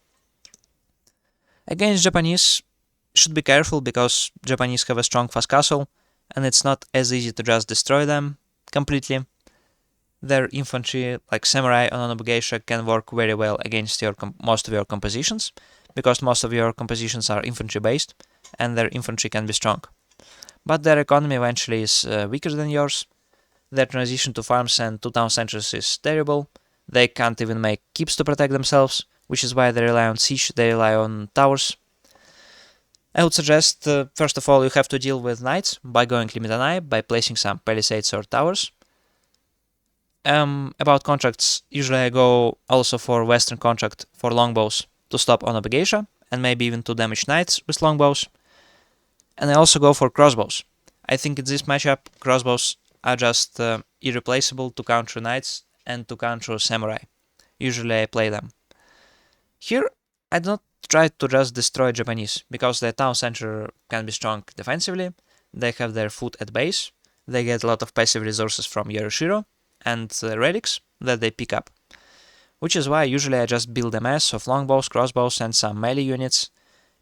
Against Japanese, should be careful because Japanese have a strong fast castle, and it's not as easy to just destroy them completely. Their infantry, like samurai on Onobugeisha, can work very well against your most of your compositions, because most of your compositions are infantry based, and their infantry can be strong. But their economy eventually is weaker than yours. Their transition to farms and to town centers is terrible. They can't even make keeps to protect themselves, which is why they rely on siege, they rely on towers. I would suggest, first of all, you have to deal with knights by going limit an eye, by placing some palisades or towers. About contracts, usually I go also for Western contract for longbows to stop on Obegeisha, and maybe even to damage knights with longbows. And I also go for crossbows. I think in this matchup, crossbows are just irreplaceable to counter knights and to counter samurai. Usually I play them. Here, I do not try to just destroy Japanese, because their town center can be strong defensively, they have their foot at base, they get a lot of passive resources from Yarushiro, and relics that they pick up. Which is why usually I just build a mess of longbows, crossbows, and some melee units,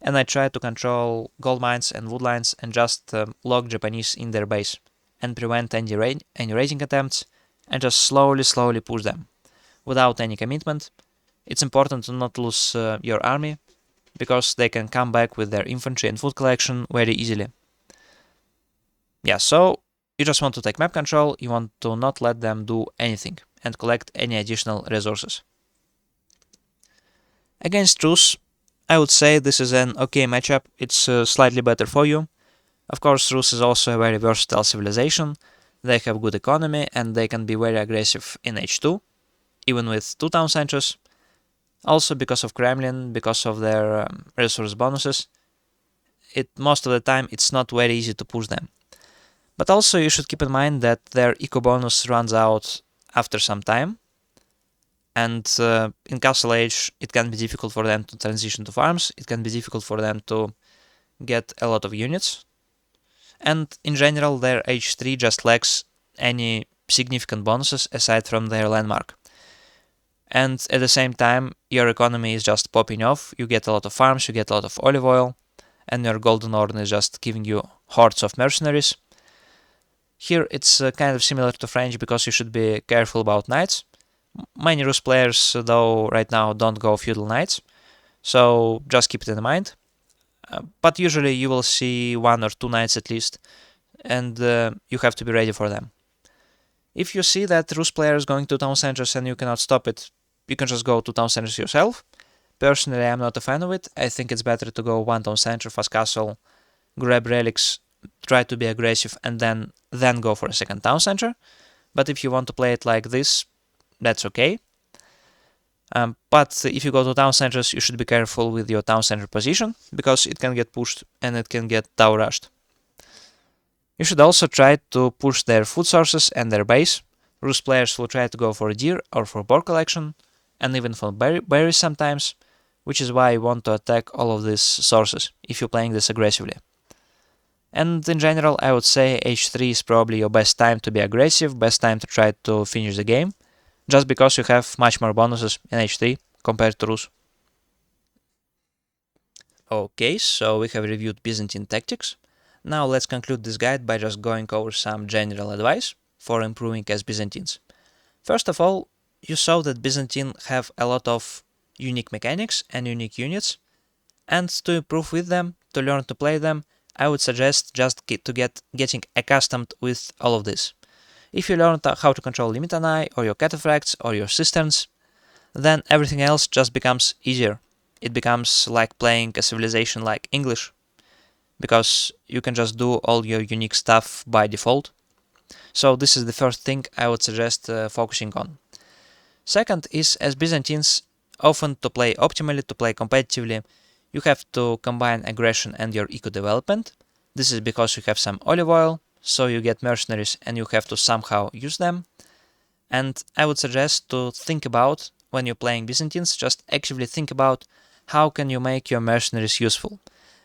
and I try to control gold mines and wood lines and just lock Japanese in their base, and prevent any raiding attempts, and just slowly push them, without any commitment. It's important to not lose your army, because they can come back with their infantry and food collection very easily. Yeah, so you just want to take map control, you want to not let them do anything, and collect any additional resources. Against Rus, I would say this is an okay matchup, it's slightly better for you. Of course, Rus is also a very versatile civilization, they have good economy, and they can be very aggressive in H2, even with 2 town centers. Also because of Kremlin, because of their resource bonuses, most of the time it's not very easy to push them. But also you should keep in mind that their eco bonus runs out after some time, and in Castle Age it can be difficult for them to transition to farms, it can be difficult for them to get a lot of units, and in general their H3 just lacks any significant bonuses aside from their landmark. And at the same time, your economy is just popping off, you get a lot of farms, you get a lot of olive oil, and your Golden Order is just giving you hordes of mercenaries. Here it's kind of similar to French, because you should be careful about knights. Many Rus players, though, right now don't go feudal knights, so just keep it in mind. But usually you will see 1 or 2 knights at least, and you have to be ready for them. If you see that Rus player is going to town centers and you cannot stop it, you can just go to town centers yourself. Personally, I'm not a fan of it. I think it's better to go 1 town center, fast castle, grab relics, try to be aggressive, and then go for a 2nd town center. But if you want to play it like this, that's okay. But if you go to town centers, you should be careful with your town center position, because it can get pushed and it can get tower rushed. You should also try to push their food sources and their base. Rus players will try to go for deer or for boar collection, and even for berries sometimes, which is why you want to attack all of these sources if you're playing this aggressively. And in general, I would say H3 is probably your best time to be aggressive, best time to try to finish the game, just because you have much more bonuses in H3 compared to Rus. Okay, so we have reviewed Byzantine tactics. Now let's conclude this guide by just going over some general advice for improving as Byzantines. First of all, you saw that Byzantine have a lot of unique mechanics and unique units, and to improve with them, to learn to play them, I would suggest just getting accustomed with all of this. If you learn how to control Limitanai, or your cataphracts, or your cisterns, then everything else just becomes easier. It becomes like playing a civilization like English, because you can just do all your unique stuff by default. So this is the first thing I would suggest focusing on. Second is, as Byzantines, often to play optimally, to play competitively, you have to combine aggression and your eco-development. This is because you have some olive oil, so you get mercenaries and you have to somehow use them. And I would suggest to think about, when you're playing Byzantines, just actively think about how can you make your mercenaries useful.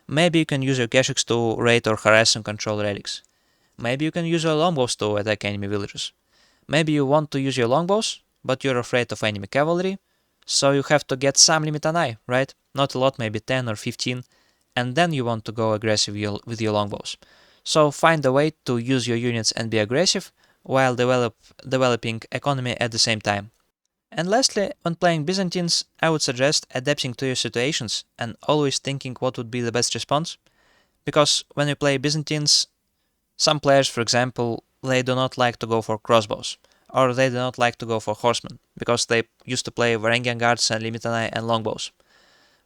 Maybe you can use your Keshiks to raid or harass and control relics. Maybe you can use your longbows to attack enemy villages. Maybe you want to use your longbows, but you're afraid of enemy cavalry, so you have to get some Limitanai, right? Not a lot, maybe 10 or 15, and then you want to go aggressive with your longbows. So find a way to use your units and be aggressive, while developing economy at the same time. And lastly, when playing Byzantines, I would suggest adapting to your situations and always thinking what would be the best response. Because when you play Byzantines, some players, for example, they do not like to go for crossbows, or they do not like to go for horsemen, because they used to play Varangian guards and Limitanai and longbows.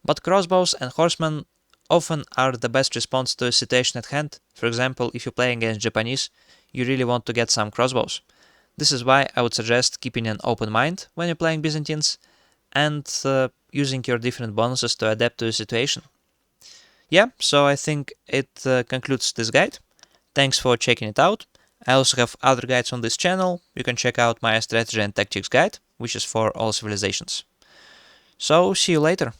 But crossbows and horsemen often are the best response to a situation at hand. For example, if you're playing against Japanese, you really want to get some crossbows. This is why I would suggest keeping an open mind when you're playing Byzantines and using your different bonuses to adapt to the situation. Yeah, so I think it concludes this guide. Thanks for checking it out. I also have other guides on this channel. You can check out my strategy and tactics guide, which is for all civilizations. So see you later.